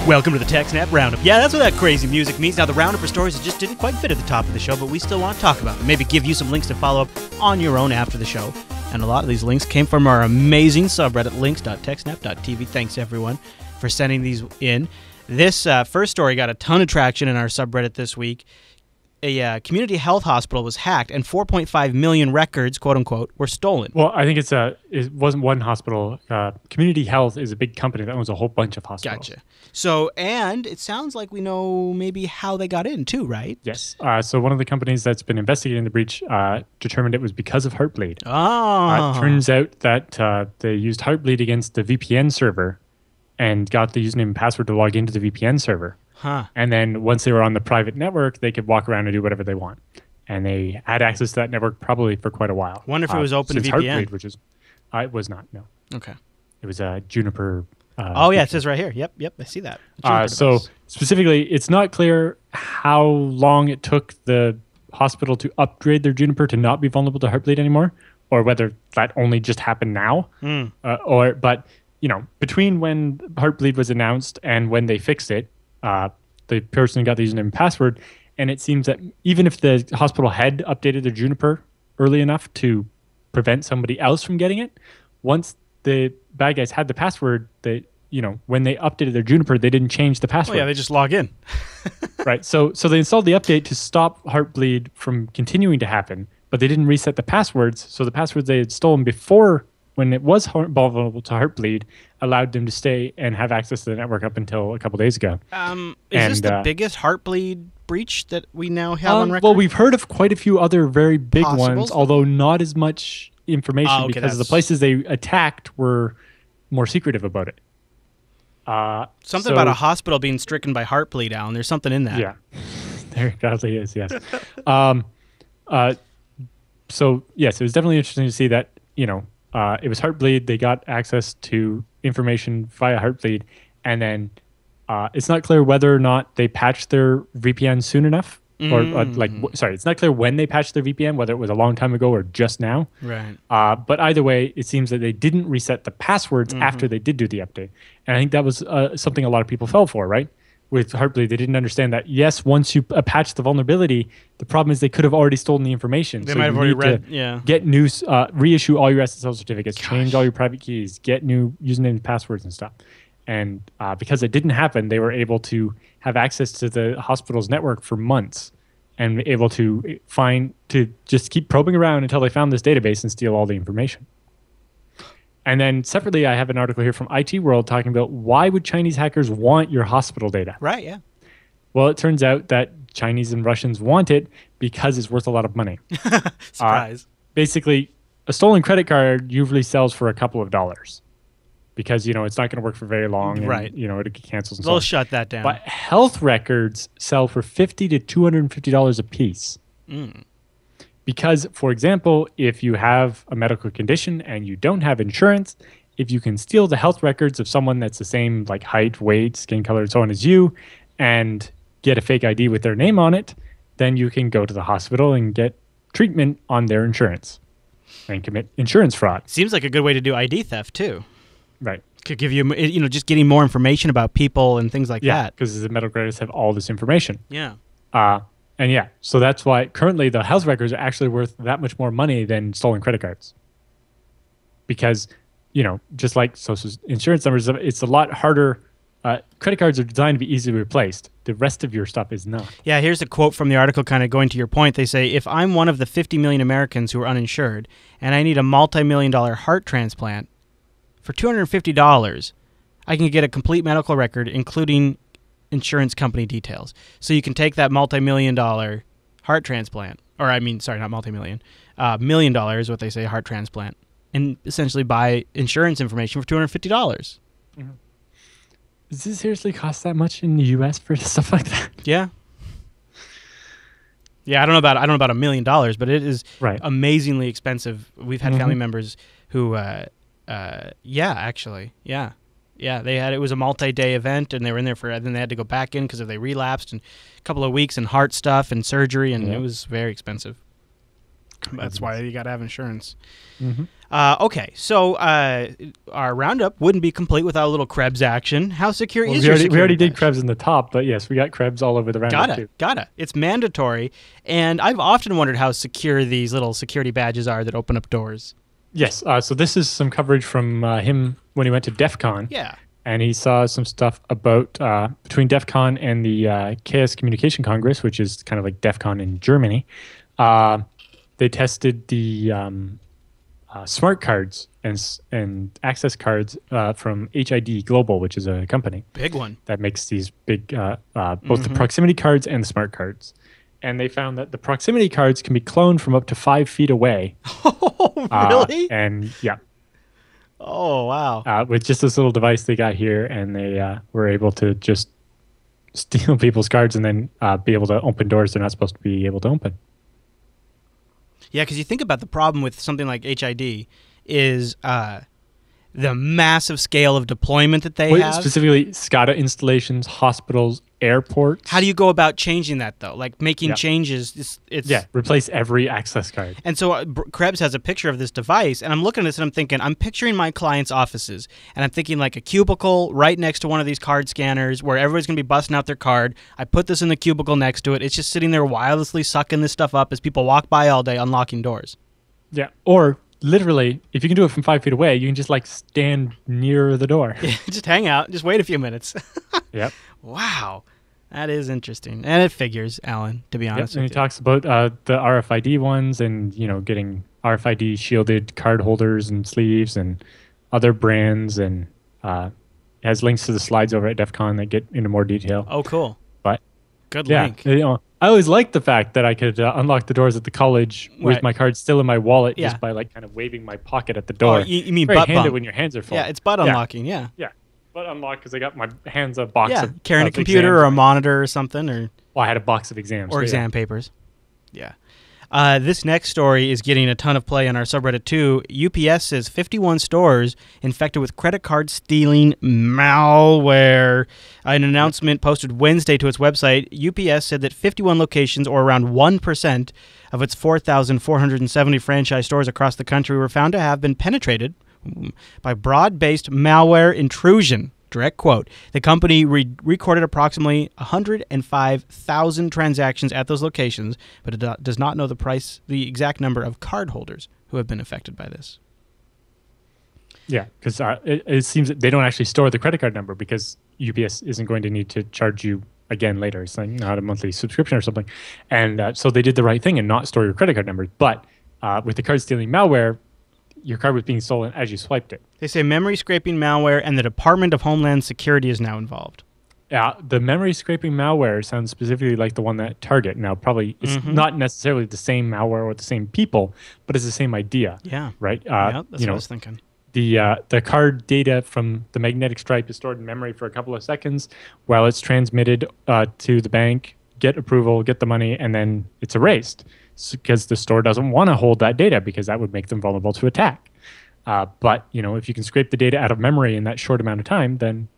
Welcome to the TechSNAP Roundup. Yeah, that's what that crazy music means. Now, the Roundup are stories that just didn't quite fit at the top of the show, but we still want to talk about them. Maybe give you some links to follow up on your own after the show. And a lot of these links came from our amazing subreddit, links.techsnap.tv. Thanks, everyone. for sending these in. This first story got a ton of traction in our subreddit this week. A community health hospital was hacked, and 4.5 million records, quote unquote, were stolen. Well, I think it wasn't one hospital. Community Health is a big company that owns a whole bunch of hospitals. Gotcha. So, and it sounds like we know maybe how they got in too, right? Yes. So one of the companies that's been investigating the breach determined it was because of Heartbleed. Oh. It turns out that they used Heartbleed against the VPN server and got the username and password to log into the VPN server. Huh. And then once they were on the private network, they could walk around and do whatever they want. And they had access to that network probably for quite a while. Wonder if it was open to VPN. Heartbleed, which is, it was not. No. Okay. It was a Juniper. Oh yeah, it says right here. Yep, I see that. So specifically, it's not clear how long it took the hospital to upgrade their Juniper to not be vulnerable to Heartbleed anymore, or whether that only just happened now. But between when Heartbleed was announced and when they fixed it, the person got the username and password, and it seems that even if the hospital had updated their Juniper early enough to prevent somebody else from getting it, once the bad guys had the password, when they updated their Juniper, they didn't change the password. Oh yeah, they just log in. Right. So they installed the update to stop Heartbleed from continuing to happen, but they didn't reset the passwords. So the passwords they had stolen before, when it was vulnerable to Heartbleed, allowed them to stay and have access to the network up until a couple days ago. Is this the biggest Heartbleed breach that we now have on record? Well, we've heard of quite a few other very big Possibles? ones, although not as much information because the places they attacked were more secretive about it. Something about a hospital being stricken by Heartbleed, Alan. There's something in that. Yeah, there godly is, yes. So, yes, it was definitely interesting to see that, it was Heartbleed. They got access to information via Heartbleed, and then it's not clear whether or not they patched their VPN soon enough, it's not clear when they patched their VPN, whether it was a long time ago or just now. Right. But either way, it seems that they didn't reset the passwords after they did do the update, and I think that was something a lot of people fell for, right? With Heartbleed, they didn't understand that, yes, once you patch the vulnerability, the problem is they could have already stolen the information. They might have already read, get new, reissue all your SSL certificates, change all your private keys, get new usernames and passwords and stuff. And because it didn't happen, they were able to have access to the hospital's network for months and able to just keep probing around until they found this database and steal all the information. And then separately, I have an article here from IT World talking about why would Chinese hackers want your hospital data? Right, yeah. Well, it turns out that Chinese and Russians want it because it's worth a lot of money. Surprise. Basically, a stolen credit card usually sells for a couple of dollars because, it's not going to work for very long. Right. And, it cancels and so They'll on. shut that down. But health records sell for $50 to $250 a piece. Because, for example, if you have a medical condition and you don't have insurance, if you can steal the health records of someone that's the same like height, weight, skin color, and so on as you, and get a fake ID with their name on it, then you can go to the hospital and get treatment on their insurance and commit insurance fraud. Seems like a good way to do ID theft, too. Right. Could give you, just getting more information about people and things like that. Because the medical records have all this information. Yeah. And yeah, so that's why currently the health records are actually worth that much more money than stolen credit cards. Because, just like social insurance numbers, it's a lot harder. Credit cards are designed to be easily replaced. The rest of your stuff is not. Yeah, here's a quote from the article kind of going to your point. They say, if I'm one of the 50 million Americans who are uninsured and I need a multi-million-dollar heart transplant, for $250, I can get a complete medical record, including insurance company details. So you can take that multi-million-dollar heart transplant, not multi-million, $1 million, what they say, heart transplant, and essentially buy insurance information for $250. Mm-hmm. Does it seriously cost that much in the U.S. for stuff like that? Yeah. Yeah, I don't know about $1 million, but it is amazingly expensive. We've had family members who, it was a multi-day event, and they were in there then they had to go back in because they relapsed, and a couple of weeks and heart stuff and surgery, and it was very expensive. That's why you got to have insurance. Mm-hmm. Okay, so our roundup wouldn't be complete without a little Krebs action. How secure is your security We already did badge? Krebs in the top, but yes, we got Krebs all over the roundup too. Gotta. It's mandatory, and I've often wondered how secure these little security badges are that open up doors. Yes, so this is some coverage from him when he went to DEF CON. Yeah. and he saw some stuff about between DEF CON and the Chaos Communication Congress, which is kind of like DEF CON in Germany. They tested the smart cards and access cards from HID Global, which is a company. Big one. That makes these big, both the proximity cards and the smart cards. And they found that the proximity cards can be cloned from up to 5 feet away. Oh, really? And yeah. Oh, wow. With just this little device they got here, and they were able to just steal people's cards and then be able to open doors they're not supposed to be able to open. Yeah, because you think about the problem with something like HID is the massive scale of deployment that they have. Specifically, SCADA installations, hospitals, airports. How do you go about changing that, though? Like making changes? Yeah, replace every access card. And so Krebs has a picture of this device, and I'm looking at this and I'm thinking, I'm picturing my clients' offices, and I'm thinking like a cubicle right next to one of these card scanners where everybody's going to be busting out their card. I put this in the cubicle next to it. It's just sitting there wirelessly sucking this stuff up as people walk by all day unlocking doors. Yeah, or literally, if you can do it from 5 feet away, you can just like stand near the door. Yeah, just hang out. Just wait a few minutes. Yep. Wow. That is interesting. And it figures, Alan, to be honest. Yep. And he talks about the RFID ones and, getting RFID shielded card holders and sleeves and other brands, and has links to the slides over at DEF CON that get into more detail. Oh, cool. But good link. I always liked the fact that I could unlock the doors at the college with my card still in my wallet just by like kind of waving my pocket at the door. Oh, you mean very butt handy bump. when your hands are full. Yeah, it's butt unlocking, yeah. Yeah, butt unlock because I got my hands a box of carrying a computer or a monitor or something. Or I had a box of exams. Or exam papers. Yeah. This next story is getting a ton of play on our subreddit too. UPS says 51 stores infected with credit card stealing malware. An announcement posted Wednesday to its website, UPS said that 51 locations, or around 1% of its 4,470 franchise stores across the country, were found to have been penetrated by broad-based malware intrusion. Direct quote. The company recorded approximately 105,000 transactions at those locations, but it does not know the exact number of cardholders who have been affected by this. Yeah, because it seems that they don't actually store the credit card number because UPS isn't going to need to charge you again later. It's like not a monthly subscription or something. And so they did the right thing and not store your credit card number. But with the card stealing malware, your card was being stolen as you swiped it. They say memory scraping malware and the Department of Homeland Security is now involved. Yeah, the memory scraping malware sounds specifically like the one that Target. Now, probably it's not necessarily the same malware or the same people, but it's the same idea. Yeah. Right? Yeah, that's what I was thinking. The card data from the magnetic stripe is stored in memory for a couple of seconds while it's transmitted to the bank, get approval, get the money, and then it's erased. Because the store doesn't want to hold that data because that would make them vulnerable to attack. But if you can scrape the data out of memory in that short amount of time, then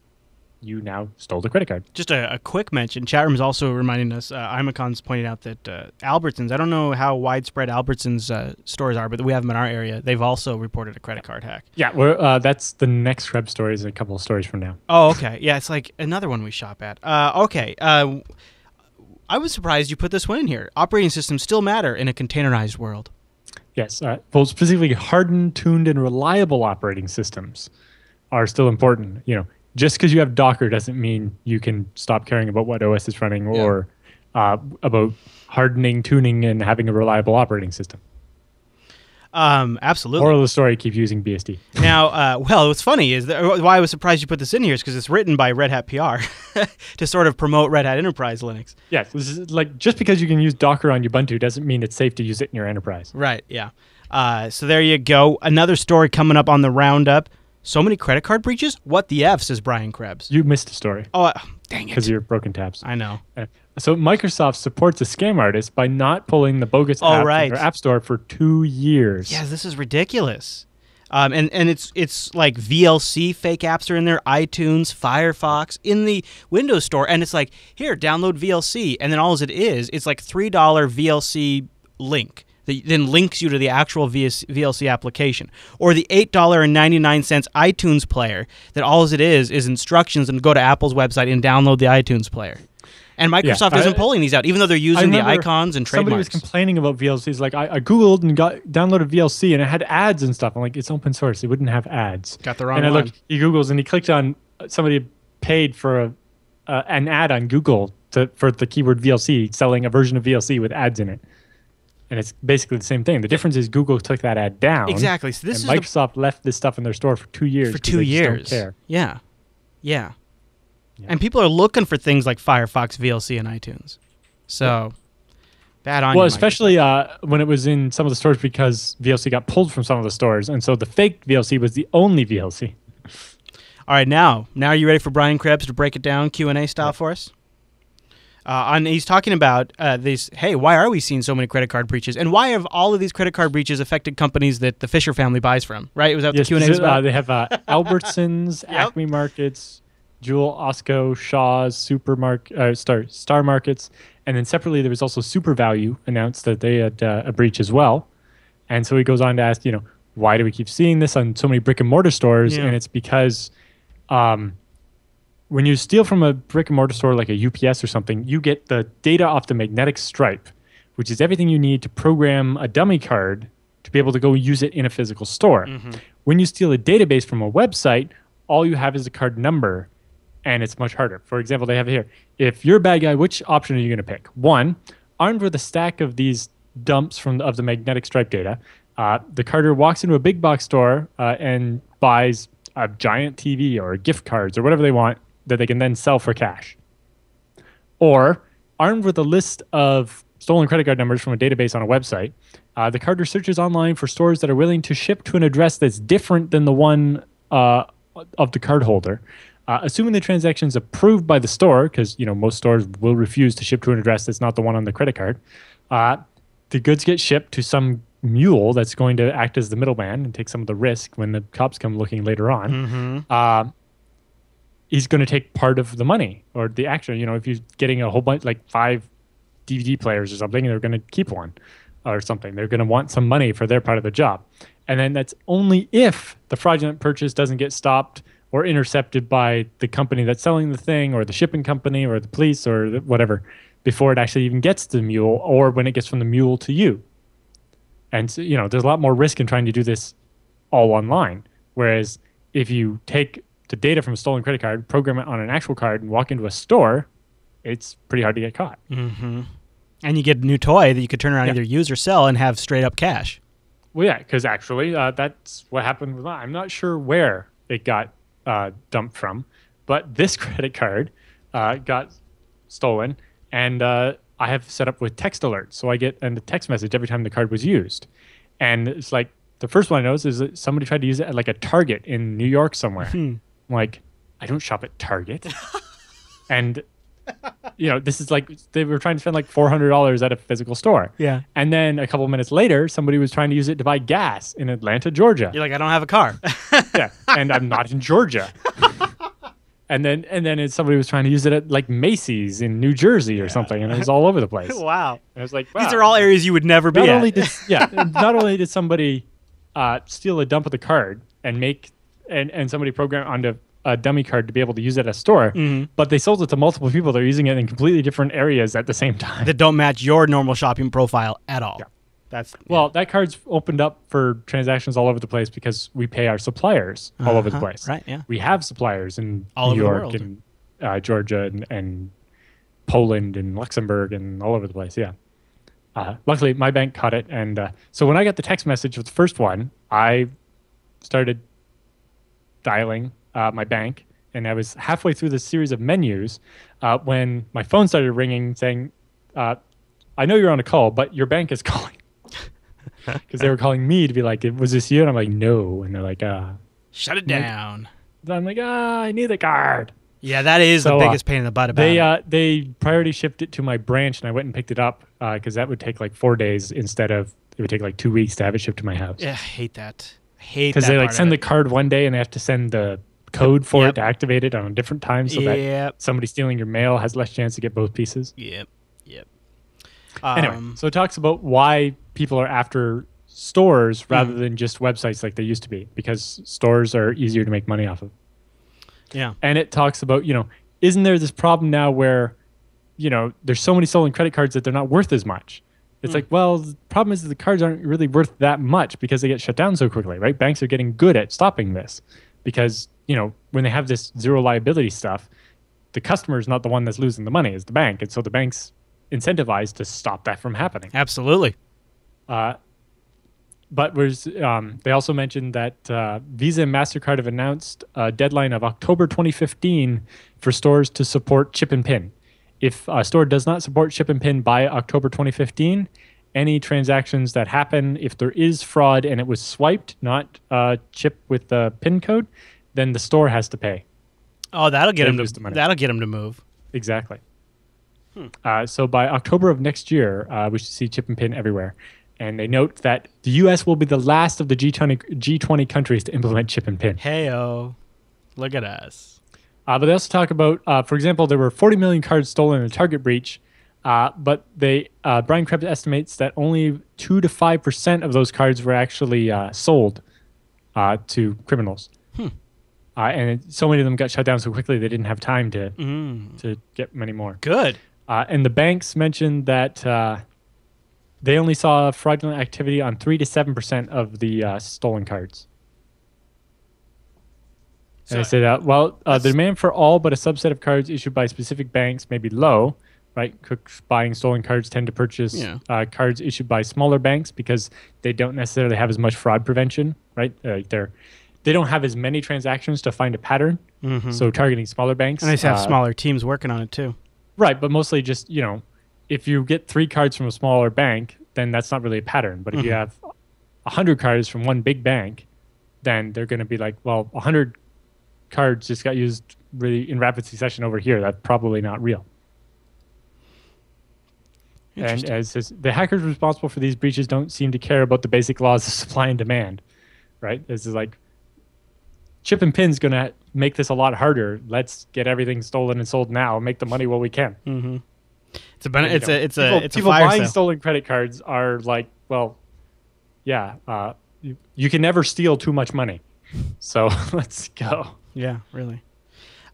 you now stole the credit card. Just a quick mention. Chat room is also reminding us, Imacon's pointed out that Albertsons, I don't know how widespread Albertsons stores are, but we have them in our area. They've also reported a credit card hack. Yeah, that's the next Krebs story is a couple of stories from now. Oh, okay. Yeah, it's like another one we shop at. Okay. I was surprised you put this one in here. Operating systems still matter in a containerized world. Yes. Well, specifically hardened, tuned, and reliable operating systems are still important. Just because you have Docker doesn't mean you can stop caring about what OS is running or about hardening, tuning, and having a reliable operating system. Absolutely. Moral of the story, keep using BSD. Now, what's funny is why I was surprised you put this in here is because it's written by Red Hat PR to sort of promote Red Hat Enterprise Linux. Yes, this is like just because you can use Docker on Ubuntu doesn't mean it's safe to use it in your enterprise. Right, yeah. So there you go. Another story coming up on the roundup. So many credit card breaches? What the F, says Brian Krebs. You missed a story. Oh, dang it. Because of your broken tabs. I know. So Microsoft supports a scam artist by not pulling the bogus app from their App Store for 2 years. Yeah, this is ridiculous. And it's like VLC fake apps are in there, iTunes, Firefox, in the Windows Store. And it's like, here, download VLC. And then all it is, it's like $3 VLC link that then links you to the actual VLC application. Or the $8.99 iTunes player that all it is instructions and go to Apple's website and download the iTunes player. And Microsoft isn't pulling these out, even though they're using the icons and trademarks. Somebody was complaining about VLCs. Like, I Googled and downloaded VLC, and it had ads and stuff. I'm like, it's open source. It wouldn't have ads. Got the wrong one. He Googles, and he clicked on somebody paid for an ad on Google for the keyword VLC, selling a version of VLC with ads in it. And it's basically the same thing. The difference is Google took that ad down. Exactly. So this and is Microsoft left this stuff in their store for 2 years. For 2 years. Just don't care. Yeah. And people are looking for things like Firefox VLC in iTunes. So bad on you. Well, especially when it was in some of the stores because VLC got pulled from some of the stores. And so the fake VLC was the only VLC. All right, now are you ready for Brian Krebs to break it down Q&A style for us? He's talking about these. Hey, why are we seeing so many credit card breaches, and why have all of these credit card breaches affected companies that the Fisher family buys from? Right? Was that what the Q&A was about? They have Albertsons, Acme Markets, Jewel, Osco, Shaw's, Star Markets, and then separately there was also Super Value announced that they had a breach as well. And so he goes on to ask, why do we keep seeing this on so many brick and mortar stores? And it's because when you steal from a brick and mortar store like a UPS or something, you get the data off the magnetic stripe, which is everything you need to program a dummy card to be able to go use it in a physical store. When you steal a database from a website, all you have is a card number, and it's much harder. For example, they have it here. If you're a bad guy, which option are you going to pick? 1, armed with a stack of these dumps of the magnetic stripe data, the carder walks into a big box store and buys a giant TV or gift cards or whatever they want that they can then sell for cash. Or, armed with a list of stolen credit card numbers from a database on a website, the carder searches online for stores that are willing to ship to an address that's different than the one of the cardholder. Assuming the transaction is approved by the store, because most stores will refuse to ship to an address that's not the one on the credit card, the goods get shipped to some mule that's going to act as the middleman and take some of the risk when the cops come looking later on. He's going to take part of the money or the action. If you're getting a whole bunch, like 5 DVD players or something, they're going to keep one or something. They're going to want some money for their part of the job. And then that's only if the fraudulent purchase doesn't get stopped or intercepted by the company that's selling the thing or the shipping company or the police or whatever before it actually even gets to the mule or when it gets from the mule to you. And so, there's a lot more risk in trying to do this all online. Whereas if you take the data from a stolen credit card, program it on an actual card, and walk into a store, it's pretty hard to get caught. And you get a new toy that you could turn around either use or sell and have straight up cash. Well, yeah, because actually that's what happened with mine. I'm not sure where it got dumped from, but this credit card got stolen, and I have set up with text alerts, so I get a text message every time the card was used. And it's like, the first one I noticed is that somebody tried to use it at like a Target in New York somewhere. I'm like, I don't shop at Target. And, this is like, they were trying to spend like $400 at a physical store. Yeah. And then a couple of minutes later, somebody was trying to use it to buy gas in Atlanta, Georgia. You're like, I don't have a car. Yeah. And I'm not in Georgia. And then somebody was trying to use it at like Macy's in New Jersey or something, and it was all over the place. Wow. And I was like, wow. These are all areas you would never be at. Not only did somebody steal a dump of the card and make and somebody program onto a dummy card to be able to use it at a store, but they sold it to multiple people that are using it in completely different areas at the same time. That don't match your normal shopping profile at all. Yeah. Well, that card's opened up for transactions all over the place because we pay our suppliers all over the place. Right, yeah. We have suppliers in all New over York the world. and Georgia and Poland and Luxembourg and all over the place, yeah. Luckily, my bank caught it. And so when I got the text message with the first one, I started dialing my bank. And I was halfway through this series of menus when my phone started ringing saying, I know you're on a call, but your bank is calling. Because they were calling me to be like, was this you? And I'm like, no. And they're like, shut it down. I'm like, I need the card. Yeah, that is the biggest pain in the butt about it. They priority shipped it to my branch, and I went and picked it up because that would take like 4 days instead of, it would take like 2 weeks to have it shipped to my house. Yeah, I hate that. Because they like send the card one day and they have to send the code for it to activate it on a different time so that somebody stealing your mail has less chance to get both pieces. Yep. Anyway, so it talks about why people are after stores rather than just websites like they used to be, because stores are easier to make money off of. Yeah. And it talks about, isn't there this problem now where, there's so many stolen credit cards that they're not worth as much? It's like, well, the problem is that the cards aren't really worth that much because they get shut down so quickly, right? Banks are getting good at stopping this because when they have this zero liability stuff, the customer is not the one that's losing the money, it's the bank. And so the bank's incentivized to stop that from happening. Absolutely. But they also mentioned that Visa and MasterCard have announced a deadline of October 2015 for stores to support chip and PIN. If a store does not support chip and PIN by October 2015, any transactions that happen, if there is fraud and it was swiped, not chip with the PIN code, then the store has to pay. Oh, that'll get them to move. Exactly. So by October of next year, we should see chip and PIN everywhere. And they note that the U.S. will be the last of the G20 countries to implement chip and PIN. Hey-oh. Look at us. But they also talk about, for example, there were 40 million cards stolen in a Target breach. But Brian Krebs estimates that only 2 to 5% of those cards were actually sold to criminals. And so many of them got shut down so quickly they didn't have time to get many more. Good. And the banks mentioned that they only saw fraudulent activity on 3 to 7% of the stolen cards. And I said, the demand for all but a subset of cards issued by specific banks may be low, right? Crooks buying stolen cards tend to purchase cards issued by smaller banks because they don't necessarily have as much fraud prevention, right? They don't have as many transactions to find a pattern, so targeting smaller banks. And they have smaller teams working on it too. Right, but mostly just, if you get 3 cards from a smaller bank, then that's not really a pattern. But if you have 100 cards from one big bank, then they're going to be like, well, 100 cards just got used really in rapid succession over here. That's probably not real. And as the hackers responsible for these breaches don't seem to care about the basic laws of supply and demand, right? This is like chip and pin's going to make this a lot harder. Let's get everything stolen and sold now. Make the money while we can. It's a people fire buying sale. stolen credit cards are like, well, yeah, you can never steal too much money. So let's go. Yeah, really.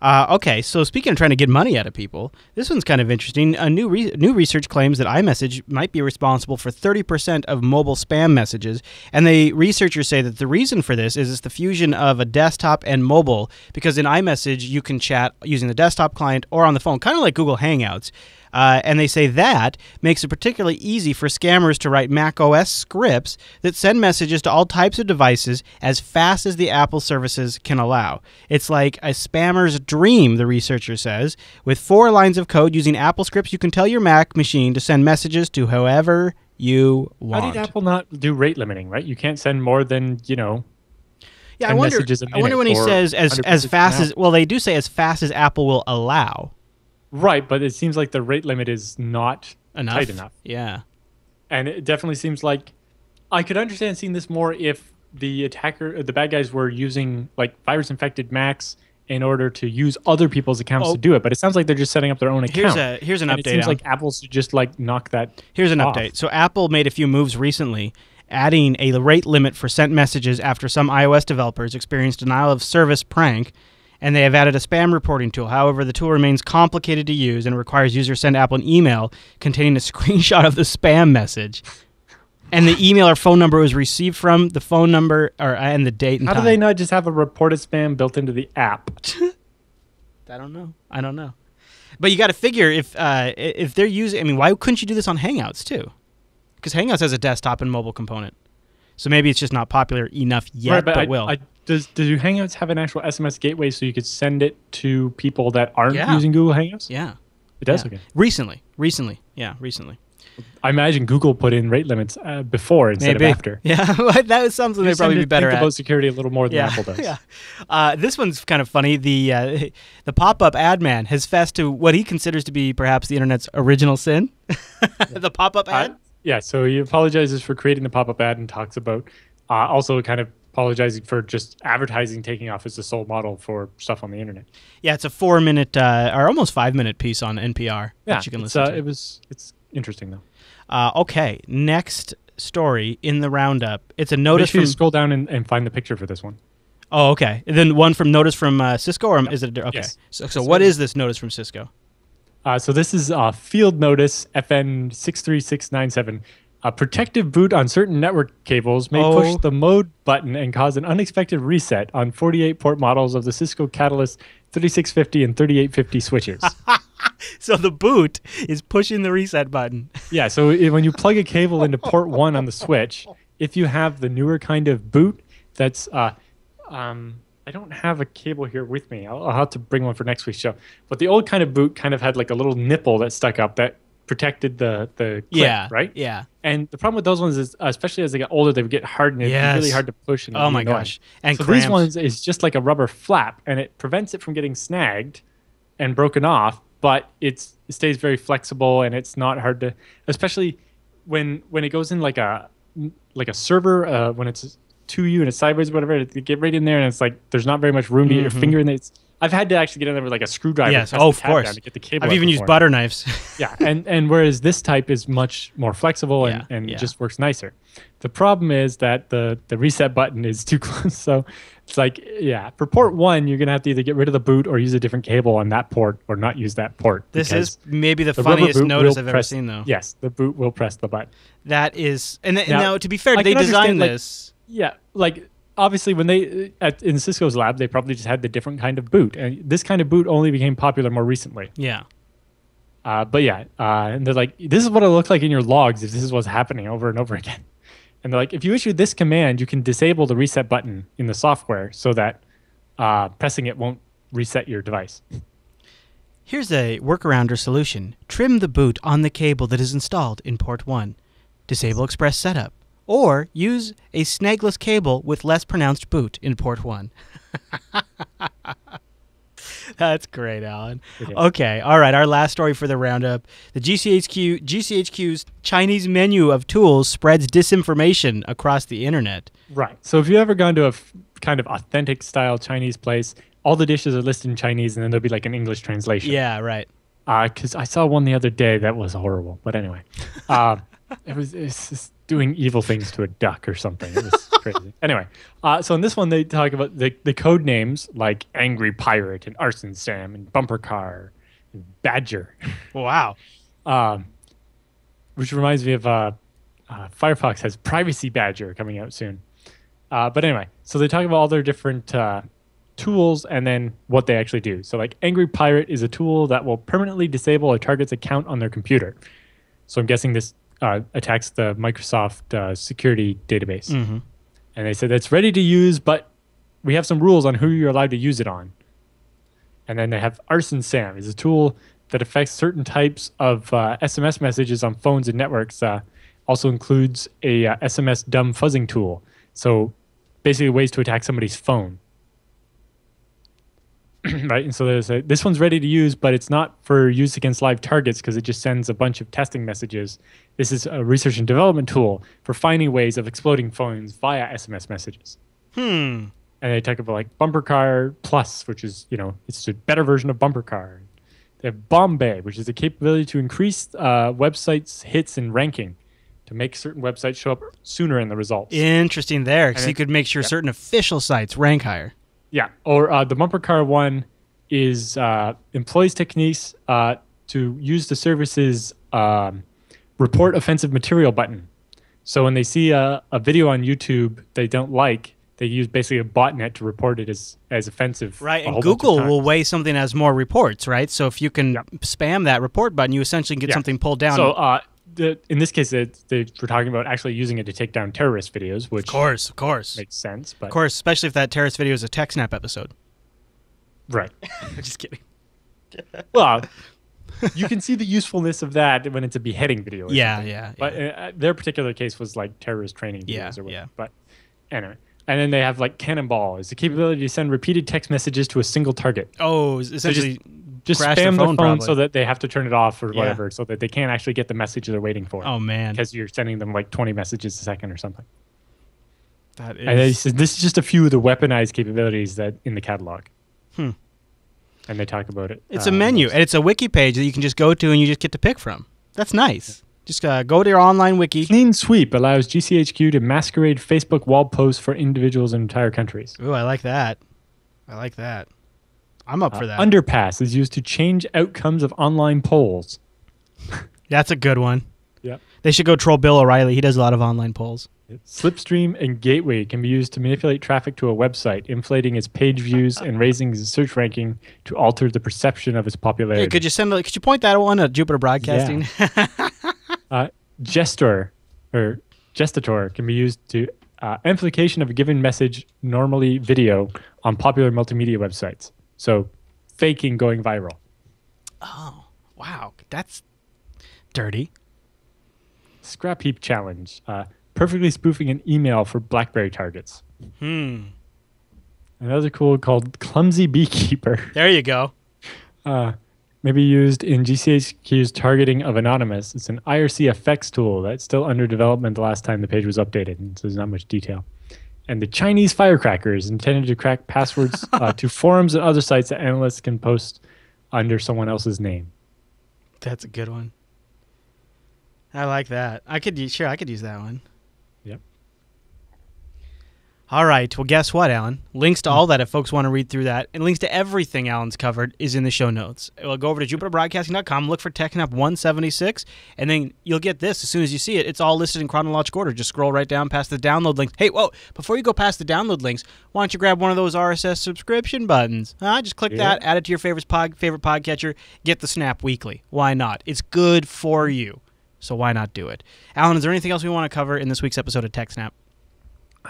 Okay, so speaking of trying to get money out of people, this one's kind of interesting. A new research claims that iMessage might be responsible for 30% of mobile spam messages, and the researchers say that the reason for this is it's the fusion of a desktop and mobile, because in iMessage you can chat using the desktop client or on the phone, kind of like Google Hangouts. And they say that makes it particularly easy for scammers to write Mac OS scripts that send messages to all types of devices as fast as the Apple services can allow. It's like a spammer's dream, the researcher says. With 4 lines of code using Apple scripts, you can tell your Mac machine to send messages to whoever you want. How did Apple not do rate limiting, right? You can't send more than, Yeah, I wonder when he says as fast as, well, they do say as fast as Apple will allow. Right, but it seems like the rate limit is not tight enough. Yeah. And it definitely seems like I could understand seeing this more if the bad guys were using like virus-infected Macs in order to use other people's accounts to do it. But it sounds like they're just setting up their own account. Here's an update. It seems like Apple should just like knock that Here's an off. update. So Apple made a few moves recently, adding a rate limit for sent messages after some iOS developers experienced denial of service prank, and they have added a spam reporting tool. However, the tool remains complicated to use and requires users send Apple an email containing a screenshot of the spam message and the email or phone number it was received from, the phone number and the date and time. How do they not just have a reported spam built into the app? I don't know. But you got to figure if they're using, I mean, why couldn't you do this on Hangouts too? Because Hangouts has a desktop and mobile component. So maybe it's just not popular enough yet, right, but will. Do Hangouts have an actual SMS gateway so you could send it to people that aren't using Google Hangouts? Yeah. It does? Yeah. Okay. Recently. I imagine Google put in rate limits before instead of after. Yeah, that was something they'd probably be better think at. about security a little more than Apple does. Yeah. This one's kind of funny. The pop-up ad man has fessed to what he considers to be perhaps the internet's original sin. The pop-up ad? Yeah, so he apologizes for creating the pop-up ad and talks about also kind of apologizing for just advertising taking off as the sole model for stuff on the internet. Yeah, it's a 4-minute or almost 5-minute piece on NPR that you can listen to. It's interesting though. Okay, next story in the roundup. It's a notice. Make sure you scroll down and find the picture for this one. Oh, okay. And then one from notice from Cisco, or is it okay? Yes. So what is this notice from Cisco? So this is field notice FN 63697. A protective boot on certain network cables may push the mode button and cause an unexpected reset on 48-port models of the Cisco Catalyst 3650 and 3850 switches. So the boot is pushing the reset button. Yeah, so when you plug a cable into port 1 on the switch, if you have the newer kind of boot that's I don't have a cable here with me. I'll have to bring one for next week's show. But the old kind of boot kind of had like a little nipple that stuck up that protected the clip, right? Yeah. And the problem with those ones is, especially as they get older, they would get hardened. It'd be really hard to push. And oh my gosh! And so cramped. these ones is just like a rubber flap, and it prevents it from getting snagged and broken off. But it stays very flexible, and it's not hard to, especially when it goes in like a server when it's to you and it's sideways, or whatever. You get right in there, and it's like there's not very much room to get your finger in there. I've had to actually get in there with like a screwdriver. Yes, of course. To get the cable I've even used butter knives. Yeah, and whereas this type is much more flexible and just works nicer. The problem is that the reset button is too close. So it's like, for port 1, you're going to have to either get rid of the boot or use a different cable on that port or not use that port. This is maybe the funniest notice I've ever seen, though. Yes, the boot will press the button. That is, now to be fair, they designed this. Obviously, when in Cisco's lab, they probably just had the different kind of boot, and this kind of boot only became popular more recently. Yeah. And they're like, this is what it looked like in your logs if this is what's happening over and over again. And they're like, if you issue this command, you can disable the reset button in the software so that pressing it won't reset your device. Here's a workaround or solution. Trim the boot on the cable that is installed in port 1. Disable express setup. Or use a snagless cable with less pronounced boot in port 1. That's great, Alan. Okay, all right, our last story for the roundup. The GCHQ's Chinese menu of tools spreads disinformation across the internet. Right. So if you've ever gone to a kind of authentic style Chinese place, all the dishes are listed in Chinese and then there'll be like an English translation. Yeah, right. Because I saw one the other day that was horrible. But anyway, it's just doing evil things to a duck or something. It was crazy. Anyway, so in this one, they talk about the code names like Angry Pirate and Arson Sam and Bumper Car and Badger. Wow. Which reminds me of Firefox has Privacy Badger coming out soon. But anyway, so they talk about all their different tools and then what they actually do. So like Angry Pirate is a tool that will permanently disable a target's account on their computer. So I'm guessing this attacks the Microsoft security database. Mm-hmm. And they said it's ready to use, but we have some rules on who you're allowed to use it on. And then they have Arson Sam is a tool that affects certain types of SMS messages on phones and networks. Also includes a SMS dumb fuzzing tool. So basically ways to attack somebody's phone. Right, and so there's this one's ready to use, but it's not for use against live targets because it just sends a bunch of testing messages. This is a research and development tool for finding ways of exploding phones via SMS messages. And they talk about like Bumper Car Plus, which is, it's a better version of Bumper Car. They have Bombay, which is a capability to increase websites' hits and ranking to make certain websites show up sooner in the results. Interesting there, because you could make sure certain official sites rank higher. Yeah, or the Bumper Car one is employs techniques to use the service's report offensive material button. So when they see a video on YouTube they don't like, they use basically a botnet to report it as offensive. Right, and Google will weigh something as more reports, right? So if you can spam that report button, you essentially get something pulled down. So in this case, they were talking about actually using it to take down terrorist videos, which of course makes sense. But of course, especially if that terrorist video is a TechSNAP episode. Right. Just kidding. Well, you can see the usefulness of that when it's a beheading video. Or something. But their particular case was like terrorist training videos or whatever. Yeah. But anyway. And then they have like Cannonball is the capability to send repeated text messages to a single target. Oh, essentially so just spam their phone so that they have to turn it off or whatever, so that they can't actually get the message they're waiting for. Oh man, because you're sending them like 20 messages a second or something. That is. And they said this is just a few of the weaponized capabilities that in the catalog. And they talk about it. It's a menu, and it's a wiki page that you can just go to and you just get to pick from. That's nice. Just go to your online wiki. Clean Sweep allows GCHQ to masquerade Facebook wall posts for individuals in entire countries. Ooh, I like that. I'm up for that. Underpass is used to change outcomes of online polls. That's a good one. Yep. They should go troll Bill O'Reilly. He does a lot of online polls. Slipstream and gateway can be used to manipulate traffic to a website, inflating its page views and raising its search ranking to alter the perception of its popularity. Hey, could you point that one at Jupiter Broadcasting? Yeah. Gestator can be used to amplification of a given message, normally video, on popular multimedia websites. So faking going viral. Oh, wow. That's dirty. Scrap heap challenge. Perfectly spoofing an email for BlackBerry targets. Another cool called Clumsy Beekeeper. There you go. Maybe used in GCHQ's targeting of Anonymous. It's an IRC effects tool that's still under development the last time the page was updated, and so there's not much detail. And the Chinese firecracker is intended to crack passwords to forums and other sites that analysts can post under someone else's name. That's a good one. I like that. I could use that one. Yep. All right. Well, guess what, Alan? Links to all that if folks want to read through that, and links to everything Alan's covered is in the show notes. We'll go over to jupiterbroadcasting.com, look for TechSNAP 176, and then you'll get this as soon as you see it. It's all listed in chronological order. Just scroll right down past the download links. Hey, whoa, before you go past the download links, why don't you grab one of those RSS subscription buttons? Just click that, add it to your favorite podcatcher, get the Snap weekly. Why not? It's good for you. So why not do it? Alan, is there anything else we want to cover in this week's episode of TechSNAP?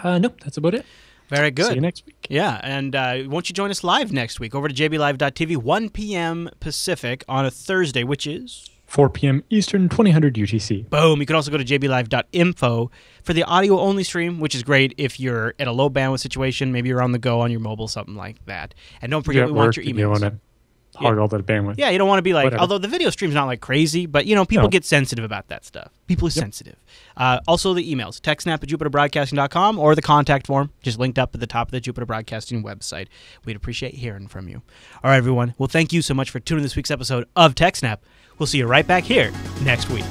Nope, that's about it. Very good. See you next week. Yeah, and won't you join us live next week over to jblive.tv, 1 p.m. Pacific on a Thursday, which is 4 p.m. Eastern, 2000 UTC. Boom. You can also go to jblive.info for the audio-only stream, which is great if you're at a low bandwidth situation. Maybe you're on the go on your mobile, something like that. And don't forget, we want your emails. You want to hog all that bandwidth. Yeah, you don't want to be like, whatever. Although the video stream's not like crazy, but people get sensitive about that stuff. People are sensitive. Also the emails, techsnap@jupiterbroadcasting.com or the contact form, just linked up at the top of the Jupiter Broadcasting website. We'd appreciate hearing from you. All right, everyone. Well, thank you so much for tuning in this week's episode of TechSNAP. We'll see you right back here next week.